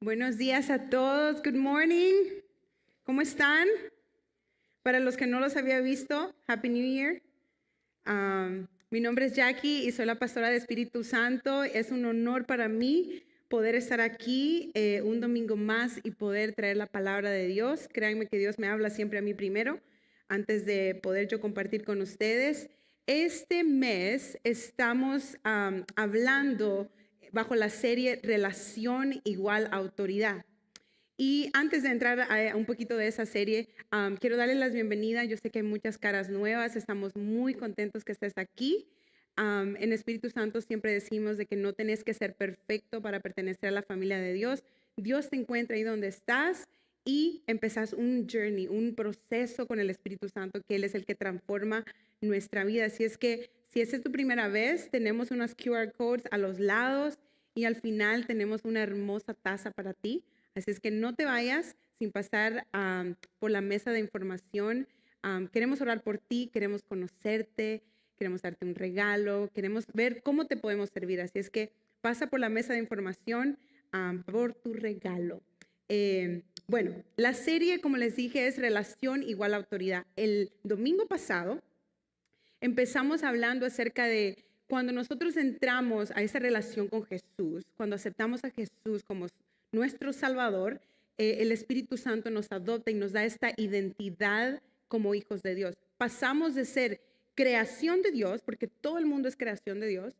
Buenos días a todos. Good morning. ¿Cómo están? Para los que no los había visto, Happy New Year. Mi nombre es Jackie y soy la pastora de Espíritu Santo. Es un honor para mí poder estar aquí un domingo más y poder traer la palabra de Dios. Créanme que Dios me habla siempre a mí primero, antes de poder yo compartir con ustedes. Este mes estamos hablando bajo la serie Relación igual autoridad. Y antes de entrar a un poquito de esa serie, quiero darles las bienvenidas. Yo sé que hay muchas caras nuevas, estamos muy contentos que estés aquí. En Espíritu Santo siempre decimos de que no tenés que ser perfecto para pertenecer a la familia de Dios. Dios te encuentra ahí donde estás y empezás un journey, un proceso con el Espíritu Santo, que Él es el que transforma nuestra vida. Así es que si esa es tu primera vez, tenemos unas QR codes a los lados y al final tenemos una hermosa taza para ti. Así es que no te vayas sin pasar por la mesa de información. Queremos orar por ti, queremos conocerte, queremos darte un regalo, queremos ver cómo te podemos servir. Así es que pasa por la mesa de información por tu regalo. Bueno, la serie, como les dije, es Relación igual autoridad. El domingo pasado empezamos hablando acerca de cuando nosotros entramos a esa relación con Jesús, cuando aceptamos a Jesús como nuestro Salvador, el Espíritu Santo nos adopta y nos da esta identidad como hijos de Dios. Pasamos de ser creación de Dios, porque todo el mundo es creación de Dios,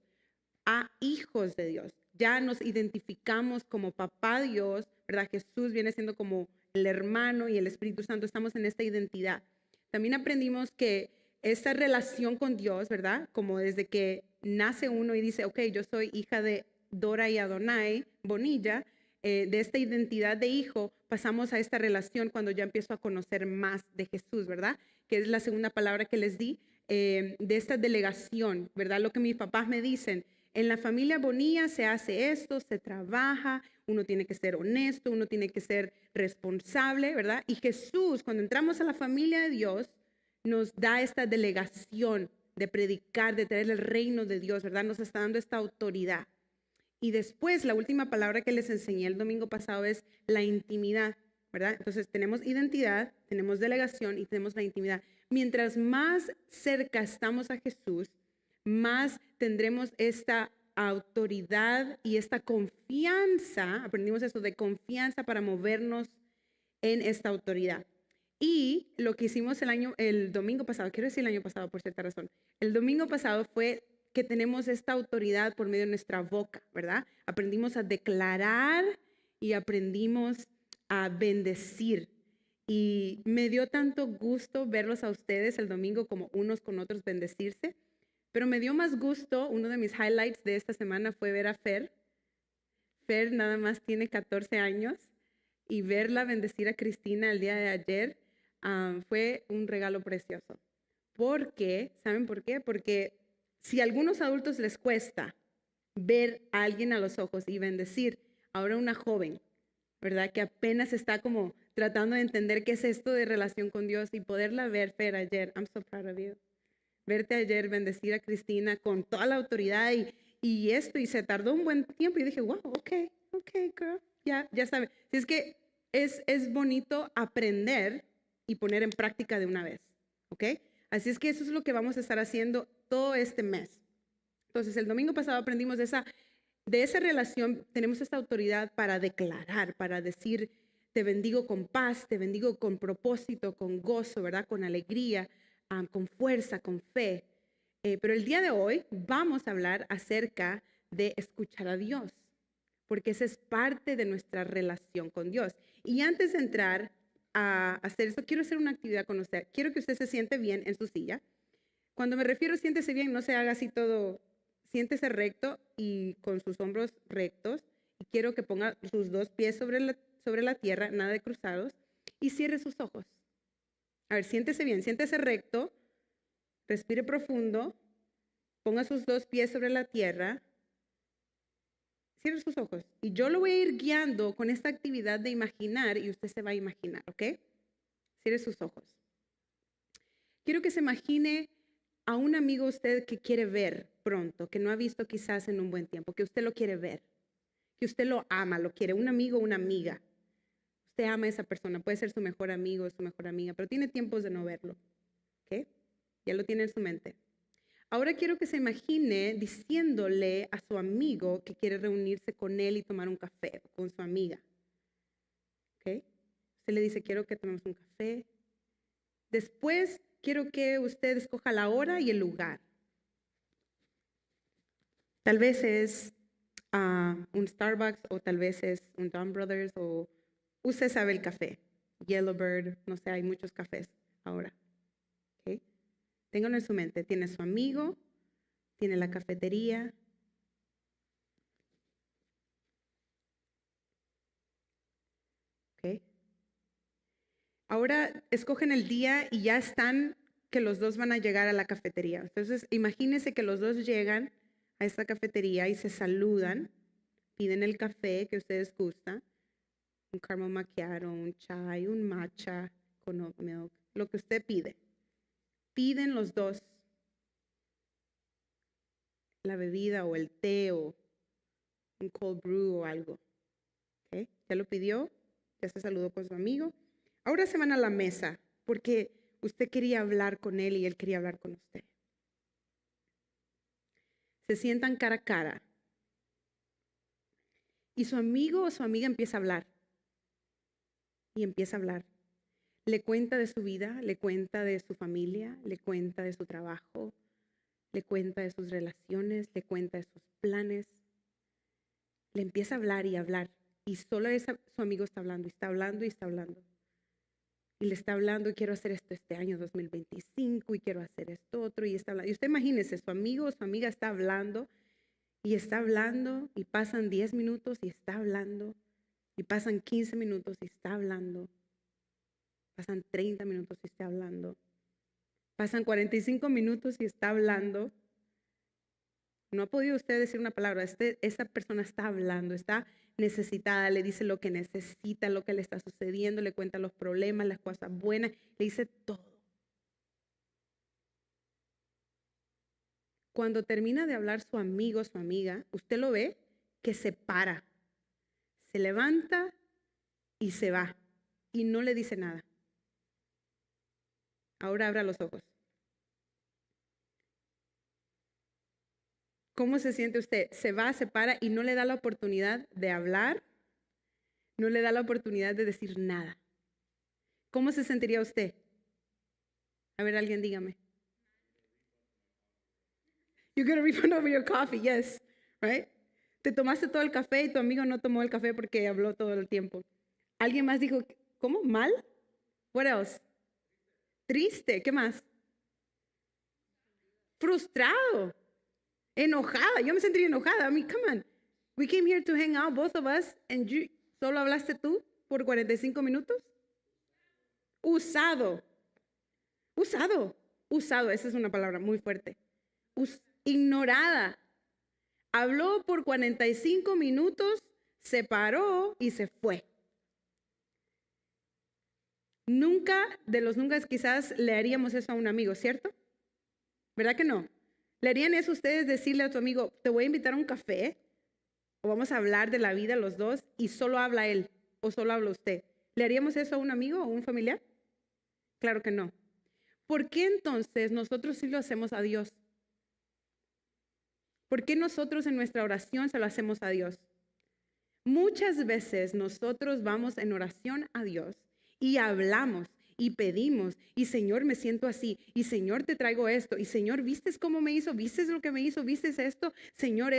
a hijos de Dios. Ya nos identificamos como papá Dios, ¿verdad? Jesús viene siendo como el hermano y el Espíritu Santo, estamos en esta identidad. También aprendimos que esta relación con Dios, ¿verdad? Como desde que nace uno y dice, ok, yo soy hija de Dora y Adonai, Bonilla, de esta identidad de hijo, pasamos a esta relación cuando ya empiezo a conocer más de Jesús, ¿verdad? Que es la segunda palabra que les di, de esta delegación, ¿verdad? Lo que mis papás me dicen, en la familia Bonilla se hace esto, se trabaja, uno tiene que ser honesto, uno tiene que ser responsable, ¿verdad? Y Jesús, cuando entramos a la familia de Dios, nos da esta delegación de predicar, de traer el reino de Dios, ¿verdad? Nos está dando esta autoridad. Y después, la última palabra que les enseñé el domingo pasado es la intimidad, ¿verdad? Entonces, tenemos identidad, tenemos delegación y tenemos la intimidad. Mientras más cerca estamos a Jesús, más tendremos esta autoridad y esta confianza, aprendimos eso de confianza para movernos en esta autoridad. Y lo que hicimos el domingo pasado, quiero decir el año pasado por cierta razón, el domingo pasado fue que tenemos esta autoridad por medio de nuestra boca, ¿verdad? Aprendimos a declarar y aprendimos a bendecir. Y me dio tanto gusto verlos a ustedes el domingo como unos con otros bendecirse, pero me dio más gusto, uno de mis highlights de esta semana fue ver a Fer. Fer nada más tiene 14 años y verla bendecir a Cristina el día de ayer fue un regalo precioso. ¿Por qué? ¿Saben por qué? Porque si a algunos adultos les cuesta ver a alguien a los ojos y bendecir, ahora una joven, ¿verdad? Que apenas está como tratando de entender qué es esto de relación con Dios y poderla ver, Fer, ayer. I'm so proud of you. Verte ayer bendecir a Cristina con toda la autoridad y se tardó un buen tiempo y dije, wow, ok, girl, ya sabe. Si es que es bonito aprender y poner en práctica de una vez, ¿ok? Así es que eso es lo que vamos a estar haciendo todo este mes. Entonces, el domingo pasado aprendimos de esa relación, tenemos esta autoridad para declarar, para decir, te bendigo con paz, te bendigo con propósito, con gozo, ¿verdad? Con alegría, con fuerza, con fe. Pero el día de hoy vamos a hablar acerca de escuchar a Dios, porque esa es parte de nuestra relación con Dios. Y antes de entrar a hacer esto, quiero hacer una actividad con usted. Quiero que usted se siente bien en su silla. Cuando me refiero a siéntese bien, no se haga así todo, siéntese recto y con sus hombros rectos. Y quiero que ponga sus dos pies sobre la tierra, nada de cruzados, y cierre sus ojos. A ver, siéntese bien, siéntese recto, respire profundo, ponga sus dos pies sobre la tierra, cierre sus ojos. Y yo lo voy a ir guiando con esta actividad de imaginar y usted se va a imaginar, ¿ok? Cierre sus ojos. Quiero que se imagine a un amigo usted que quiere ver pronto, que no ha visto quizás en un buen tiempo, que usted lo quiere ver. que usted lo ama, lo quiere, un amigo o una amiga. Usted ama a esa persona, puede ser su mejor amigo o su mejor amiga, pero tiene tiempos de no verlo. ¿Ok? Ya lo tiene en su mente. Ahora quiero que se imagine diciéndole a su amigo que quiere reunirse con él y tomar un café con su amiga. ¿Ok? Usted le dice, quiero que tomemos un café. Después quiero que usted escoja la hora y el lugar. Tal vez es un Starbucks o tal vez es un Don Brothers o usted sabe el café. Yellowbird, no sé, hay muchos cafés ahora. ¿Okay? Ténganlo en su mente. Tiene su amigo, tiene la cafetería. ¿Okay? Ahora escogen el día y ya están que los dos van a llegar a la cafetería. Entonces, imagínense que los dos llegan a esta cafetería y se saludan, piden el café que ustedes gustan, un caramel macchiato, un chai, un matcha con oat milk, lo que usted pide. Piden los dos la bebida o el té o un cold brew o algo. ¿Okay? Ya lo pidió, ya se saludó con su amigo. Ahora se van a la mesa porque usted quería hablar con él y él quería hablar con usted. Se sientan cara a cara. Y su amigo o su amiga empieza a hablar. Y empieza a hablar. Le cuenta de su vida, le cuenta de su familia, le cuenta de su trabajo, le cuenta de sus relaciones, le cuenta de sus planes. Le empieza a hablar y hablar. Y solo su amigo está hablando, y está hablando y está hablando. Y le está hablando, y quiero hacer esto este año 2025, y quiero hacer esto otro, y está hablando. Y usted imagínese, su amigo o su amiga está hablando, y pasan 10 minutos, y está hablando, y pasan 15 minutos, y está hablando. Pasan 30 minutos y está hablando. Pasan 45 minutos y está hablando. No ha podido usted decir una palabra. Esta persona está hablando, está necesitada, le dice lo que necesita, lo que le está sucediendo, le cuenta los problemas, las cosas buenas, le dice todo. Cuando termina de hablar su amigo, su amiga, usted lo ve que se para, se levanta y se va y no le dice nada. Ahora abra los ojos. ¿Cómo se siente usted? Se va, se para y no le da la oportunidad de hablar, no le da la oportunidad de decir nada. ¿Cómo se sentiría usted? A ver, alguien dígame. You get a refund over your coffee, yes, right? Te tomaste todo el café y tu amigo no tomó el café porque habló todo el tiempo. Alguien más dijo, ¿cómo? ¿Mal? What else? Triste, ¿qué más? Frustrado, enojada. Yo me sentiría enojada. I mean, come on. We came here to hang out, both of us, and ¿solo hablaste tú por 45 minutos? Usado. Usado. Usado, esa es una palabra muy fuerte. Ignorada. Habló por 45 minutos, se paró y se fue. Nunca, de los nunca, quizás le haríamos eso a un amigo, ¿cierto? ¿Verdad que no? ¿Le harían eso ustedes decirle a tu amigo, te voy a invitar a un café o vamos a hablar de la vida los dos y solo habla él o solo habla usted? ¿Le haríamos eso a un amigo o un familiar? Claro que no. ¿Por qué entonces nosotros sí lo hacemos a Dios? ¿Por qué nosotros en nuestra oración se lo hacemos a Dios? Muchas veces nosotros vamos en oración a Dios y hablamos y pedimos y Señor me siento así y Señor te traigo esto y Señor vistes cómo me hizo, vistes lo que me hizo, vistes esto, Señor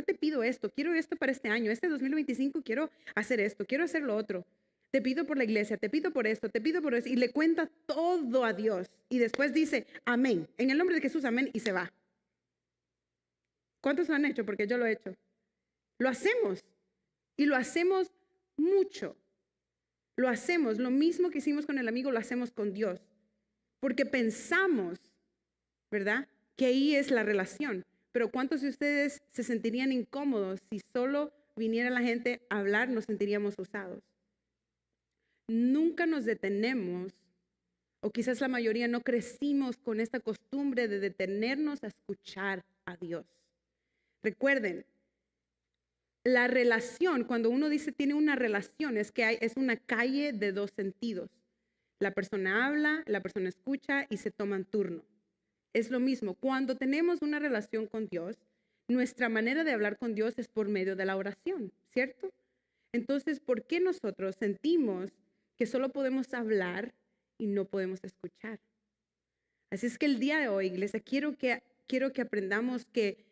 te pido esto, quiero esto para este año, este 2025 quiero hacer esto, quiero hacer lo otro. Te pido por la iglesia, te pido por esto, te pido por eso y le cuenta todo a Dios y después dice amén, en el nombre de Jesús amén y se va. ¿Cuántos lo han hecho? Porque yo lo he hecho. Lo hacemos. Y lo hacemos mucho. Lo hacemos, lo mismo que hicimos con el amigo, lo hacemos con Dios. Porque pensamos, ¿verdad? Que ahí es la relación. Pero ¿cuántos de ustedes se sentirían incómodos si solo viniera la gente a hablar, nos sentiríamos usados? Nunca nos detenemos, o quizás la mayoría no crecimos con esta costumbre de detenernos a escuchar a Dios. Recuerden, La relación, cuando uno dice tiene una relación, es que es una calle de dos sentidos. La persona habla, la persona escucha y se toman turno. Es lo mismo. Cuando tenemos una relación con Dios, nuestra manera de hablar con Dios es por medio de la oración, ¿cierto? Entonces, ¿por qué nosotros sentimos que solo podemos hablar y no podemos escuchar? Así es que el día de hoy, iglesia, quiero que aprendamos que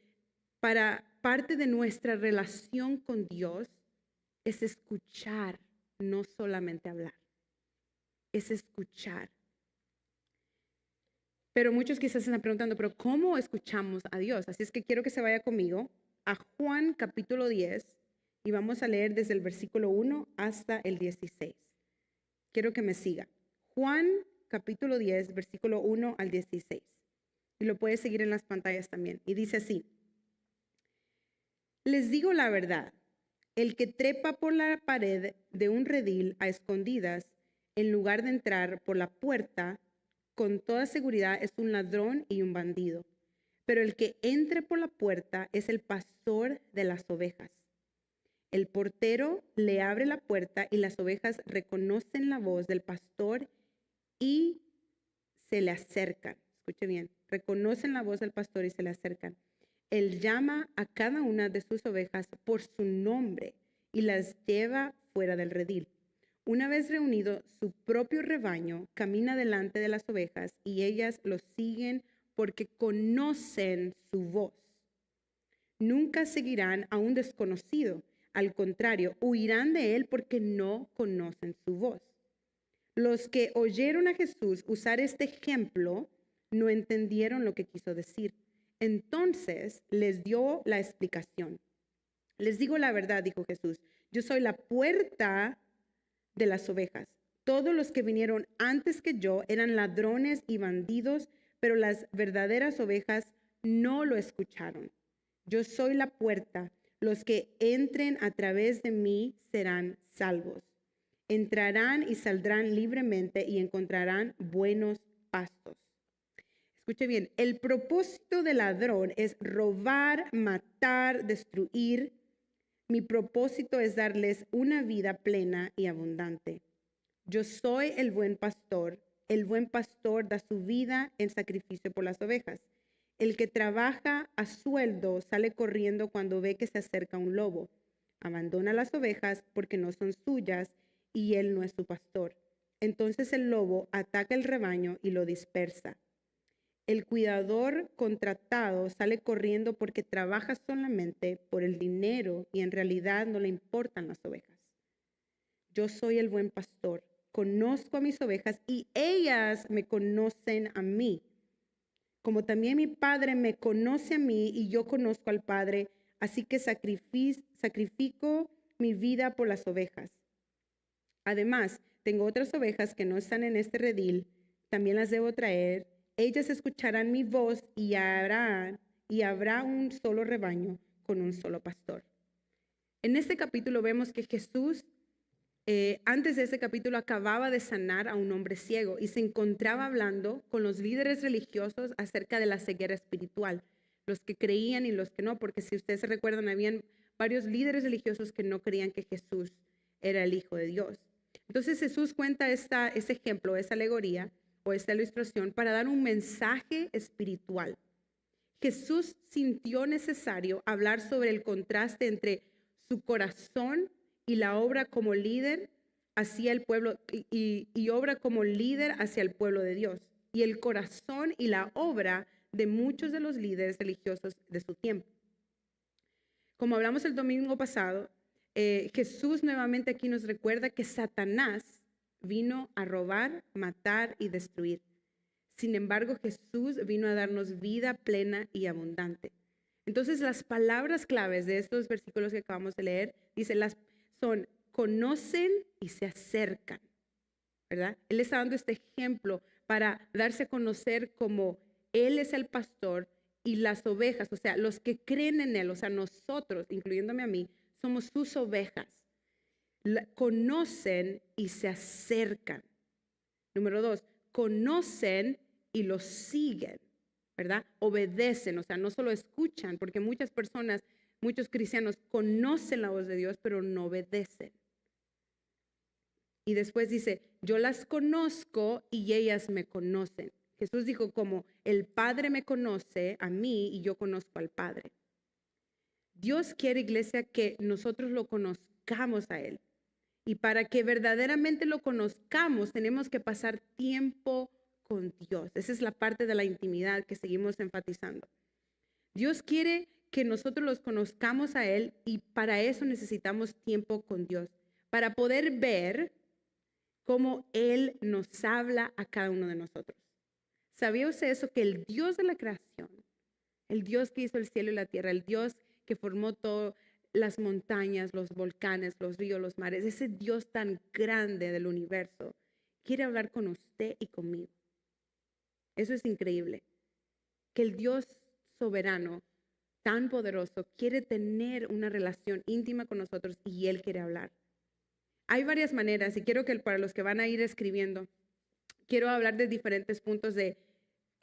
para parte de nuestra relación con Dios es escuchar, no solamente hablar. Es escuchar. Pero muchos quizás se están preguntando, ¿pero cómo escuchamos a Dios? Así es que quiero que se vaya conmigo a Juan capítulo 10 y vamos a leer desde el versículo 1 hasta el 16. Quiero que me siga. Juan capítulo 10, versículo 1 al 16. Y lo puedes seguir en las pantallas también. Y dice así: les digo la verdad, el que trepa por la pared de un redil a escondidas, en lugar de entrar por la puerta, con toda seguridad es un ladrón y un bandido. Pero el que entre por la puerta es el pastor de las ovejas. El portero le abre la puerta y las ovejas reconocen la voz del pastor y se le acercan. Escuche bien, reconocen la voz del pastor y se le acercan. Él llama a cada una de sus ovejas por su nombre y las lleva fuera del redil. Una vez reunido su propio rebaño, camina delante de las ovejas y ellas lo siguen porque conocen su voz. Nunca seguirán a un desconocido. Al contrario, huirán de él porque no conocen su voz. Los que oyeron a Jesús usar este ejemplo no entendieron lo que quiso decir. Entonces les dio la explicación. Les digo la verdad, dijo Jesús, yo soy la puerta de las ovejas. Todos los que vinieron antes que yo eran ladrones y bandidos, pero las verdaderas ovejas no lo escucharon. Yo soy la puerta. Los que entren a través de mí serán salvos. Entrarán y saldrán libremente y encontrarán buenos pastos. Escuche bien, el propósito del ladrón es robar, matar, destruir. Mi propósito es darles una vida plena y abundante. Yo soy el buen pastor. El buen pastor da su vida en sacrificio por las ovejas. El que trabaja a sueldo sale corriendo cuando ve que se acerca un lobo. Abandona las ovejas porque no son suyas y él no es su pastor. Entonces el lobo ataca el rebaño y lo dispersa. El cuidador contratado sale corriendo porque trabaja solamente por el dinero y en realidad no le importan las ovejas. Yo soy el buen pastor, conozco a mis ovejas y ellas me conocen a mí. Como también mi Padre me conoce a mí y yo conozco al Padre, así que sacrifico mi vida por las ovejas. Además, tengo otras ovejas que no están en este redil, también las debo traer. Ellas escucharán mi voz y habrá un solo rebaño con un solo pastor. En este capítulo vemos que Jesús, antes de este capítulo, acababa de sanar a un hombre ciego y se encontraba hablando con los líderes religiosos acerca de la ceguera espiritual, los que creían y los que no, porque si ustedes se recuerdan, habían varios líderes religiosos que no creían que Jesús era el Hijo de Dios. Entonces Jesús cuenta ese ejemplo, esa alegoría o esta ilustración para dar un mensaje espiritual. Jesús sintió necesario hablar sobre el contraste entre su corazón y la obra como líder hacia el pueblo y obra como líder hacia el pueblo de Dios, y el corazón y la obra de muchos de los líderes religiosos de su tiempo. Como hablamos el domingo pasado, Jesús nuevamente aquí nos recuerda que Satanás vino a robar, matar y destruir. Sin embargo, Jesús vino a darnos vida plena y abundante. Entonces, las palabras claves de estos versículos que acabamos de leer, son conocen y se acercan, ¿verdad? Él está dando este ejemplo para darse a conocer como Él es el pastor y las ovejas, o sea, los que creen en Él, o sea, nosotros, incluyéndome a mí, somos sus ovejas. Conocen y se acercan. Número 2, conocen y los siguen, ¿verdad? Obedecen, o sea, no solo escuchan, porque muchas personas muchos cristianos conocen la voz de Dios, pero no obedecen. Y después dice, yo las conozco y ellas me conocen. Jesús dijo, como el Padre me conoce a mí y yo conozco al Padre. Dios quiere, iglesia, que nosotros lo conozcamos a Él. Y para que verdaderamente lo conozcamos, tenemos que pasar tiempo con Dios. Esa es la parte de la intimidad que seguimos enfatizando. Dios quiere que nosotros los conozcamos a Él y para eso necesitamos tiempo con Dios. Para poder ver cómo Él nos habla a cada uno de nosotros. ¿Sabía usted eso? Que el Dios de la creación, el Dios que hizo el cielo y la tierra, el Dios que formó todas las montañas, los volcanes, los ríos, los mares, ese Dios tan grande del universo, quiere hablar con usted y conmigo. Eso es increíble. Que el Dios soberano, tan poderoso, quiere tener una relación íntima con nosotros y Él quiere hablar. Hay varias maneras y quiero que para los que van a ir escribiendo, quiero hablar de diferentes puntos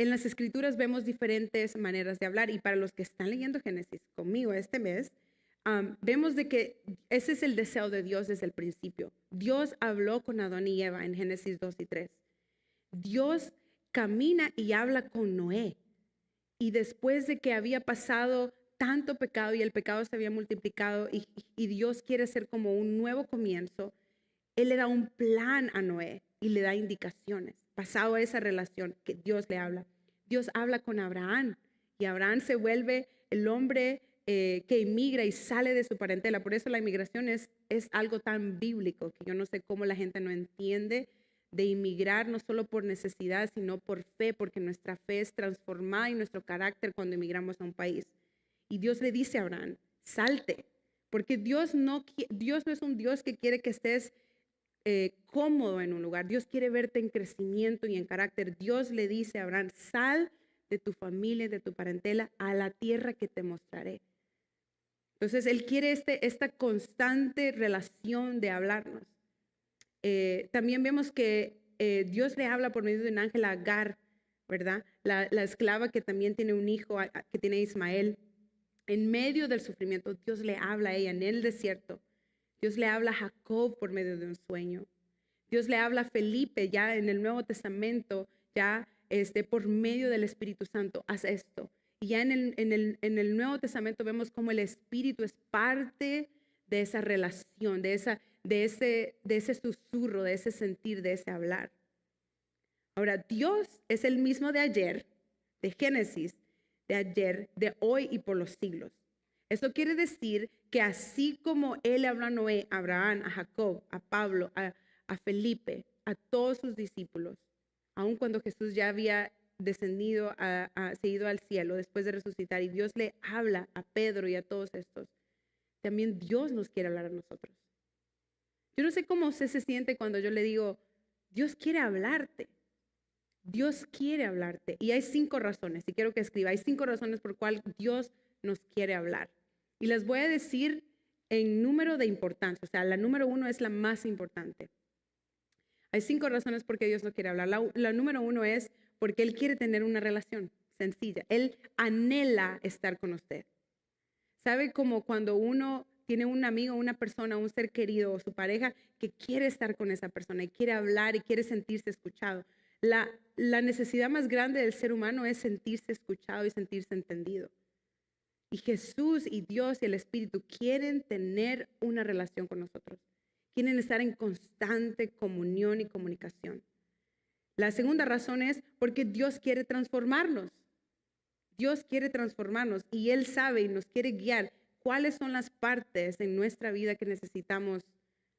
en las escrituras vemos diferentes maneras de hablar y para los que están leyendo Génesis conmigo este mes, vemos de que ese es el deseo de Dios desde el principio. Dios habló con Adán y Eva en Génesis 2 y 3. Dios camina y habla con Noé. Y después de que había pasado tanto pecado y el pecado se había multiplicado y Dios quiere hacer como un nuevo comienzo, Él le da un plan a Noé y le da indicaciones. Pasado esa relación que Dios le habla. Dios habla con Abraham y Abraham se vuelve el hombre que inmigra y sale de su parentela. Por eso la inmigración es algo tan bíblico que yo no sé cómo la gente no entiende de inmigrar no solo por necesidad, sino por fe, porque nuestra fe es transformada y nuestro carácter cuando emigramos a un país. Y Dios le dice a Abraham, salte, porque Dios no es un Dios que quiere que estés cómodo en un lugar. Dios quiere verte en crecimiento y en carácter. Dios le dice a Abraham, sal de tu familia, de tu parentela, a la tierra que te mostraré. Entonces, Él quiere esta constante relación de hablarnos. También vemos que Dios le habla por medio de un ángel a Agar, ¿verdad? La esclava que también tiene un hijo, que tiene Ismael. En medio del sufrimiento, Dios le habla a ella en el desierto. Dios le habla a Jacob por medio de un sueño. Dios le habla a Felipe ya en el Nuevo Testamento, ya por medio del Espíritu Santo, haz esto. Y ya en el Nuevo Testamento vemos cómo el Espíritu es parte de esa relación, de ese susurro, de ese sentir, de ese hablar. Ahora, Dios es el mismo de ayer, de Génesis, de ayer, de hoy y por los siglos. Eso quiere decir que así como Él habló a Noé, a Abraham, a Jacob, a Pablo, a Felipe, a todos sus discípulos, aun cuando Jesús ya había descendido, se ido al cielo después de resucitar y Dios le habla a Pedro y a todos estos, también Dios nos quiere hablar a nosotros. Yo no sé cómo usted se siente cuando yo le digo, Dios quiere hablarte. Dios quiere hablarte. Y hay 5 razones, y quiero que escriba, hay 5 razones por cual Dios nos quiere hablar. Y las voy a decir en número de importancia. O sea, la número 1 es la más importante. Hay 5 razones por qué Dios no quiere hablar. La número 1 es porque Él quiere tener una relación sencilla. Él anhela estar con usted. ¿Sabe? Como cuando uno tiene un amigo, una persona, un ser querido o su pareja que quiere estar con esa persona y quiere hablar y quiere sentirse escuchado. La necesidad más grande del ser humano es sentirse escuchado y sentirse entendido. Y Jesús y Dios y el Espíritu quieren tener una relación con nosotros. Quieren estar en constante comunión y comunicación. La segunda razón es porque Dios quiere transformarnos. Dios quiere transformarnos y Él sabe y nos quiere guiar cuáles son las partes en nuestra vida que necesitamos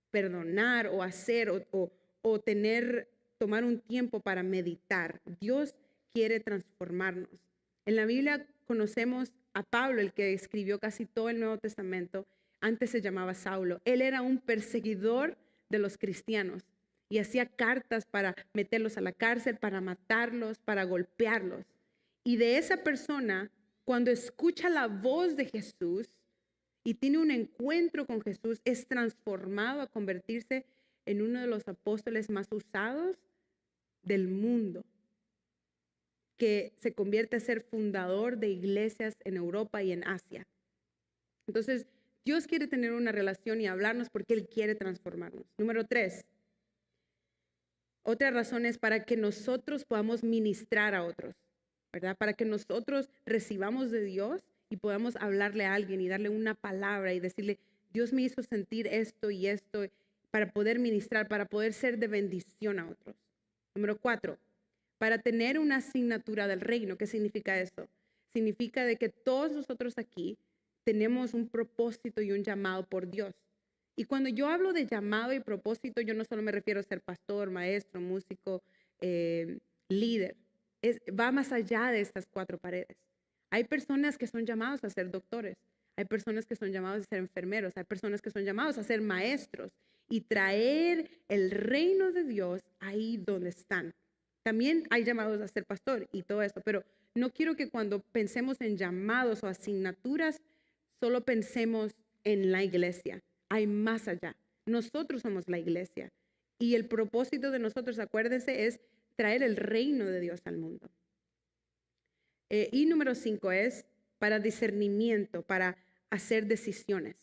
perdonar o hacer o tomar un tiempo para meditar. Dios quiere transformarnos. En la Biblia conocemos a Pablo, el que escribió casi todo el Nuevo Testamento. Antes se llamaba Saulo. Él era un perseguidor de los cristianos y hacía cartas para meterlos a la cárcel, para matarlos, para golpearlos. Y de esa persona, cuando escucha la voz de Jesús y tiene un encuentro con Jesús, es transformado a convertirse en uno de los apóstoles más usados del mundo, que se convierte a ser fundador de iglesias en Europa y en Asia. Entonces, Dios quiere tener una relación y hablarnos porque Él quiere transformarnos. Número 3, otra razón es para que nosotros podamos ministrar a otros, ¿verdad? Para que nosotros recibamos de Dios y podamos hablarle a alguien y darle una palabra y decirle, Dios me hizo sentir esto y esto, para poder ministrar, para poder ser de bendición a otros. Número 4, para tener una asignatura del reino. ¿Qué significa eso? Significa de que todos nosotros aquí tenemos un propósito y un llamado por Dios. Y cuando yo hablo de llamado y propósito, yo no solo me refiero a ser pastor, maestro, músico, líder. Va más allá de estas 4 paredes. Hay personas que son llamados a ser doctores. Hay personas que son llamados a ser enfermeros. Hay personas que son llamados a ser maestros y traer el reino de Dios ahí donde están. También hay llamados a ser pastor y todo esto, pero no quiero que cuando pensemos en llamados o asignaturas, solo pensemos en la iglesia. Hay más allá. Nosotros somos la iglesia y el propósito de nosotros, acuérdense, es traer el reino de Dios al mundo. Y número 5 es para discernimiento, para hacer decisiones,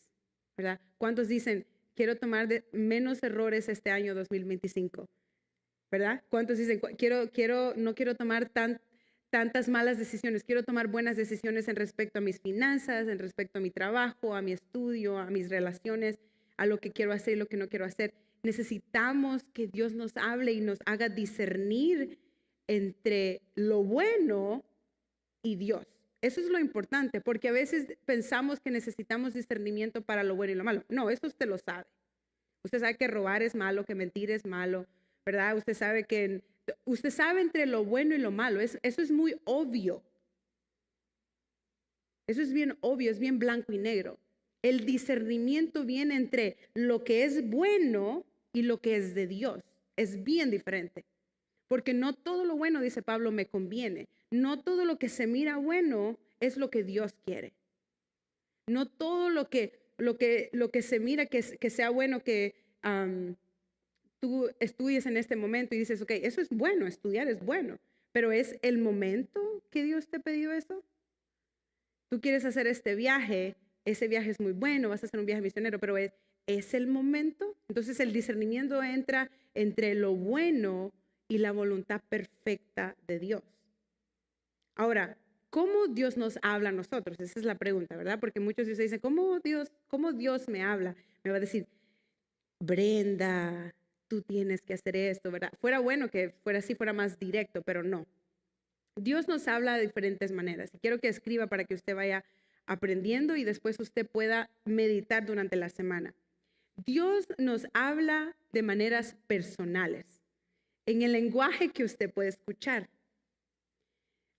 ¿verdad? ¿Cuántos dicen, quiero tomar menos errores este año 2025? ¿Verdad? ¿Cuántos dicen, no quiero tomar tantas malas decisiones, quiero tomar buenas decisiones en respecto a mis finanzas, en respecto a mi trabajo, a mi estudio, a mis relaciones, a lo que quiero hacer y lo que no quiero hacer? Necesitamos que Dios nos hable y nos haga discernir entre lo bueno y Dios. Eso es lo importante, porque a veces pensamos que necesitamos discernimiento para lo bueno y lo malo. No, eso usted lo sabe. Usted sabe que robar es malo, que mentir es malo, ¿verdad? Usted sabe entre lo bueno y lo malo. Eso es muy obvio. Eso es bien obvio, es bien blanco y negro. El discernimiento viene entre lo que es bueno y lo que es de Dios. Es bien diferente. Porque no todo lo bueno, dice Pablo, me conviene. No todo lo que se mira bueno es lo que Dios quiere. No todo lo que se mira que sea bueno, que tú estudies en este momento y dices, ok, eso es bueno, estudiar es bueno, pero ¿es el momento que Dios te pidió eso? Tú quieres hacer este viaje, ese viaje es muy bueno, vas a hacer un viaje misionero, pero ¿es el momento? Entonces el discernimiento entra entre lo bueno y la voluntad perfecta de Dios. Ahora, ¿cómo Dios nos habla a nosotros? Esa es la pregunta, ¿verdad? Porque muchos de ustedes dicen, ¿cómo Dios me habla? Me va a decir, Brenda, tú tienes que hacer esto, ¿verdad? Fuera bueno que fuera así, fuera más directo, pero no. Dios nos habla de diferentes maneras. Y quiero que escriba para que usted vaya aprendiendo y después usted pueda meditar durante la semana. Dios nos habla de maneras personales, en el lenguaje que usted puede escuchar.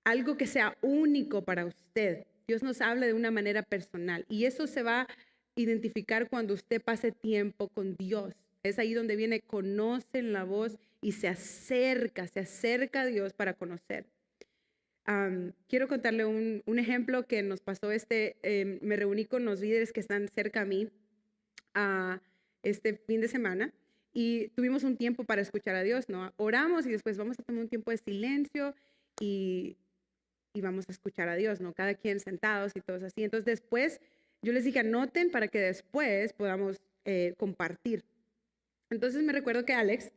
Algo que sea único para usted. Dios nos habla de una manera personal y eso se va a identificar cuando usted pase tiempo con Dios. Es ahí donde viene, conocen la voz y se acerca a Dios para conocer. Quiero contarle un ejemplo que nos pasó. Me reuní con los líderes que están cerca a mí este fin de semana y tuvimos un tiempo para escuchar a Dios, ¿no? Oramos y después vamos a tomar un tiempo de silencio y vamos a escuchar a Dios, ¿no? Cada quien sentados y todos así. Entonces después yo les dije, anoten para que después podamos compartir. Entonces me recuerdo que Alex,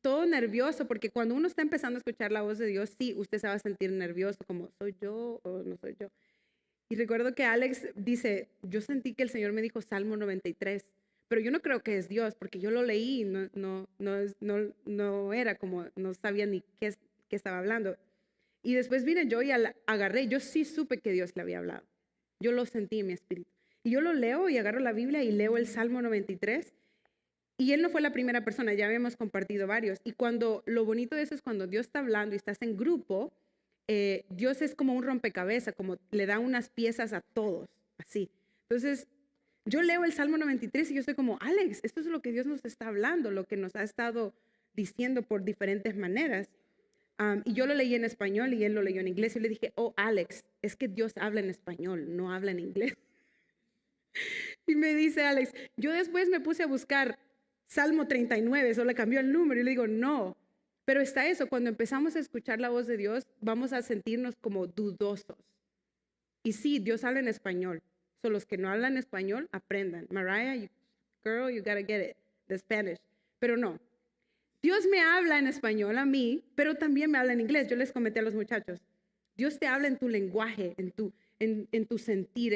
todo nervioso, porque cuando uno está empezando a escuchar la voz de Dios, sí, usted se va a sentir nervioso, como, ¿soy yo o no soy yo? Y recuerdo que Alex dice, yo sentí que el Señor me dijo Salmo 93, pero yo no creo que es Dios, porque yo lo leí y no era como, no sabía ni qué estaba hablando. Y después vine yo y agarré, yo sí supe que Dios le había hablado. Yo lo sentí en mi espíritu. Y yo lo leo y agarro la Biblia y leo el Salmo 93. Y él no fue la primera persona, ya habíamos compartido varios. Y lo bonito de eso es cuando Dios está hablando y estás en grupo, Dios es como un rompecabezas, como le da unas piezas a todos, así. Entonces, yo leo el Salmo 93 y yo soy como, Alex, esto es lo que Dios nos está hablando, lo que nos ha estado diciendo por diferentes maneras. Y yo lo leí en español y él lo leyó en inglés. Y le dije, oh, Alex, es que Dios habla en español, no habla en inglés. Y me dice Alex, yo después me puse a buscar Salmo 39, solo le cambió el número. Y le digo, no, pero está eso, cuando empezamos a escuchar la voz de Dios, vamos a sentirnos como dudosos. Y sí, Dios habla en español. Son los que no hablan español, aprendan. Mariah, girl, you gotta get it, the Spanish. Pero no. Dios me habla en español a mí, pero también me habla en inglés. Yo les comenté a los muchachos. Dios te habla en tu lenguaje, en tu sentir.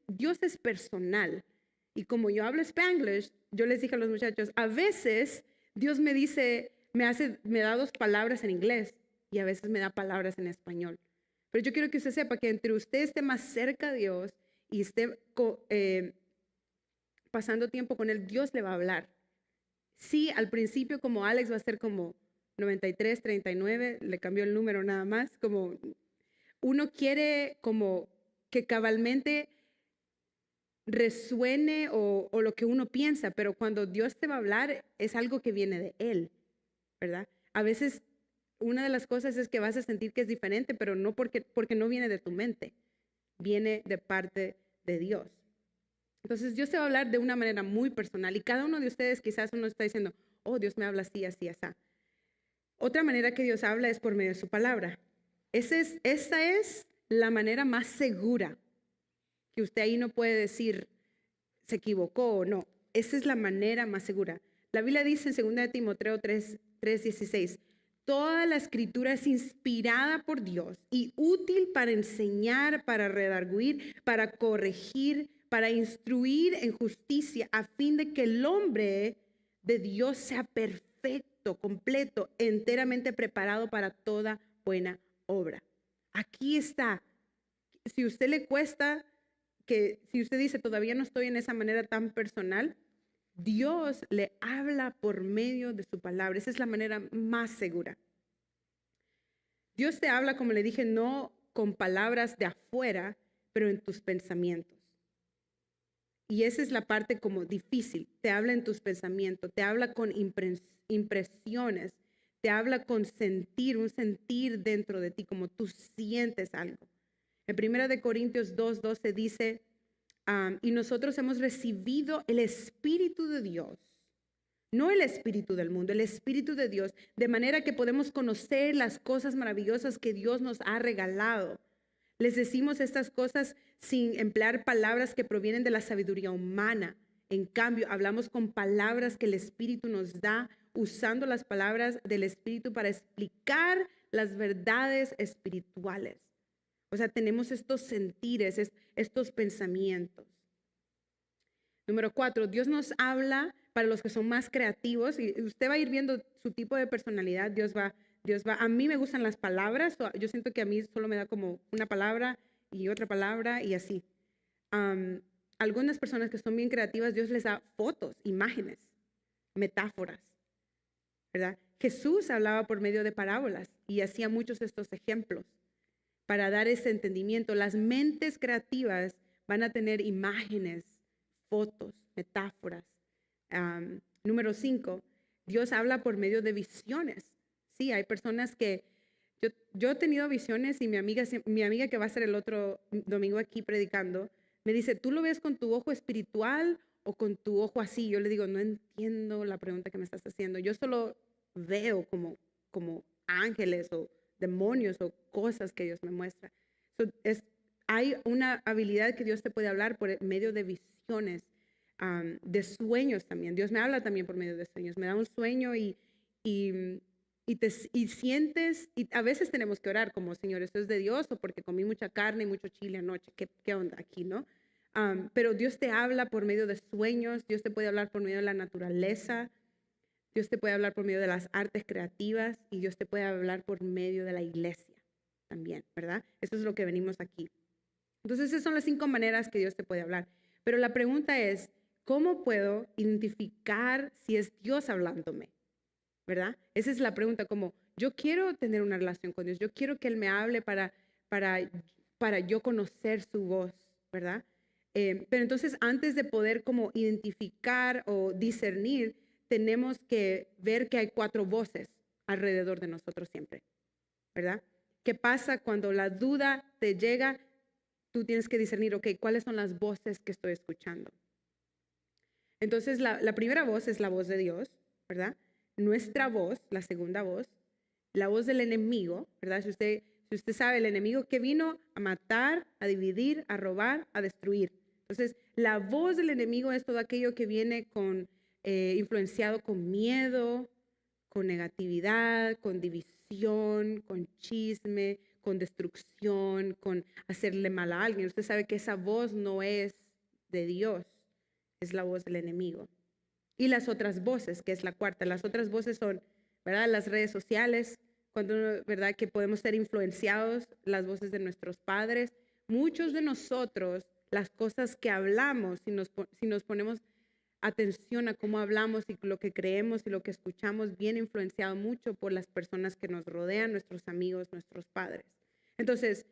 Dios es personal. Y como yo hablo Spanglish, yo les dije a los muchachos, a veces Dios me dice, me da 2 palabras en inglés y a veces me da palabras en español. Pero yo quiero que usted sepa que entre usted esté más cerca de Dios y esté pasando tiempo con Él, Dios le va a hablar. Sí, al principio como Alex va a ser como 93, 39, le cambió el número nada más, como uno quiere como que cabalmente resuene o lo que uno piensa, pero cuando Dios te va a hablar es algo que viene de Él, ¿verdad? A veces una de las cosas es que vas a sentir que es diferente, pero no porque no viene de tu mente, viene de parte de Dios. Entonces Dios te va a hablar de una manera muy personal y cada uno de ustedes quizás uno está diciendo, oh, Dios me habla así, así, así. Otra manera que Dios habla es por medio de su palabra. Esa es la manera más segura, que usted ahí no puede decir se equivocó o no. Esa es la manera más segura. La Biblia dice en 2 Timoteo 3:16, toda la escritura es inspirada por Dios y útil para enseñar, para redarguir, para corregir, para instruir en justicia, a fin de que el hombre de Dios sea perfecto, completo, enteramente preparado para toda buena obra. Aquí está. Si a usted le cuesta, si usted dice todavía no estoy en esa manera tan personal, Dios le habla por medio de su palabra. Esa es la manera más segura. Dios te habla, como le dije, no con palabras de afuera, pero en tus pensamientos. Y esa es la parte como difícil. Te habla en tus pensamientos, te habla con impresiones, te habla con sentir, un sentir dentro de ti, como tú sientes algo. En 1 Corintios 2:12 dice, y nosotros hemos recibido el Espíritu de Dios, no el espíritu del mundo, el Espíritu de Dios, de manera que podemos conocer las cosas maravillosas que Dios nos ha regalado. Les decimos estas cosas sin emplear palabras que provienen de la sabiduría humana. En cambio, hablamos con palabras que el Espíritu nos da, usando las palabras del Espíritu para explicar las verdades espirituales. O sea, tenemos estos sentires, estos pensamientos. Número 4, Dios nos habla para los que son más creativos y usted va a ir viendo su tipo de personalidad. Dios va. A mí me gustan las palabras. Yo siento que a mí solo me da como una palabra y otra palabra y así. Algunas personas que son bien creativas, Dios les da fotos, imágenes, metáforas, ¿verdad? Jesús hablaba por medio de parábolas y hacía muchos de estos ejemplos para dar ese entendimiento. Las mentes creativas van a tener imágenes, fotos, metáforas. Número 5, Dios habla por medio de visiones. Sí, hay personas que yo he tenido visiones y mi amiga que va a ser el otro domingo aquí predicando, me dice, ¿tú lo ves con tu ojo espiritual o con tu ojo así? Yo le digo, no entiendo la pregunta que me estás haciendo. Yo solo veo como ángeles o demonios o cosas que Dios me muestra. Hay una habilidad que Dios te puede hablar por medio de visiones, de sueños también. Dios me habla también por medio de sueños. Me da un sueño y sientes, y a veces tenemos que orar como, Señor, ¿esto es de Dios o porque comí mucha carne y mucho chile anoche? ¿Qué onda aquí, no? Pero Dios te habla por medio de sueños, Dios te puede hablar por medio de la naturaleza, Dios te puede hablar por medio de las artes creativas y Dios te puede hablar por medio de la iglesia también, ¿verdad? Eso es lo que venimos aquí. Entonces, esas son las 5 maneras que Dios te puede hablar. Pero la pregunta es, ¿cómo puedo identificar si es Dios hablándome? ¿Verdad? Esa es la pregunta, como yo quiero tener una relación con Dios, yo quiero que Él me hable para yo conocer su voz, ¿verdad? Pero entonces antes de poder como identificar o discernir, tenemos que ver que hay 4 voces alrededor de nosotros siempre, ¿verdad? ¿Qué pasa cuando la duda te llega? Tú tienes que discernir, ok, ¿cuáles son las voces que estoy escuchando? Entonces la primera voz es la voz de Dios, ¿verdad? Nuestra voz, la segunda voz, la voz del enemigo, ¿verdad? Si usted Si usted sabe, el enemigo que vino a matar, a dividir, a robar, a destruir. Entonces, la voz del enemigo es todo aquello que viene influenciado con miedo, con negatividad, con división, con chisme, con destrucción, con hacerle mal a alguien. Usted sabe que esa voz no es de Dios, es la voz del enemigo. Y las otras voces, que es la cuarta, las otras voces son, ¿verdad? Las redes sociales, ¿verdad? Que podemos ser influenciados, las voces de nuestros padres. Muchos de nosotros, las cosas que hablamos, si nos ponemos atención a cómo hablamos y lo que creemos y lo que escuchamos, viene influenciado mucho por las personas que nos rodean, nuestros amigos, nuestros padres. Entonces,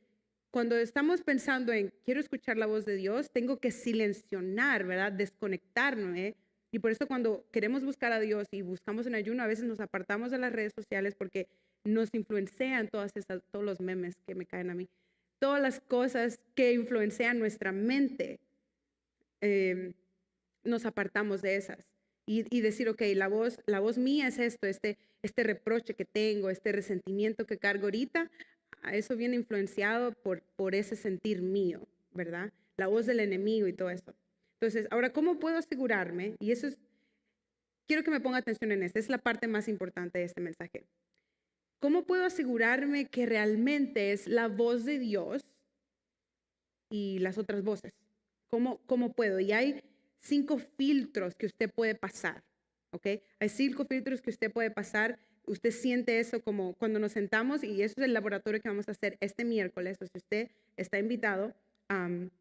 cuando estamos pensando en quiero escuchar la voz de Dios, tengo que silenciar, ¿verdad? Desconectarme. Y por eso cuando queremos buscar a Dios y buscamos en ayuno, a veces nos apartamos de las redes sociales porque nos influencian todos los memes que me caen a mí, todas las cosas que influencian nuestra mente. Nos apartamos de esas y decir, ok, la voz mía es esto, este reproche que tengo, este resentimiento que cargo ahorita, eso viene influenciado por ese sentir mío, ¿verdad? La voz del enemigo y todo eso. Entonces, ahora, ¿cómo puedo asegurarme? Y quiero que me ponga atención en esto, es la parte más importante de este mensaje. ¿Cómo puedo asegurarme que realmente es la voz de Dios y las otras voces? ¿Cómo puedo? Y hay 5 filtros que usted puede pasar, ¿ok? Hay 5 filtros que usted puede pasar. Usted siente eso como cuando nos sentamos y eso es el laboratorio que vamos a hacer este miércoles. O sea, usted está invitado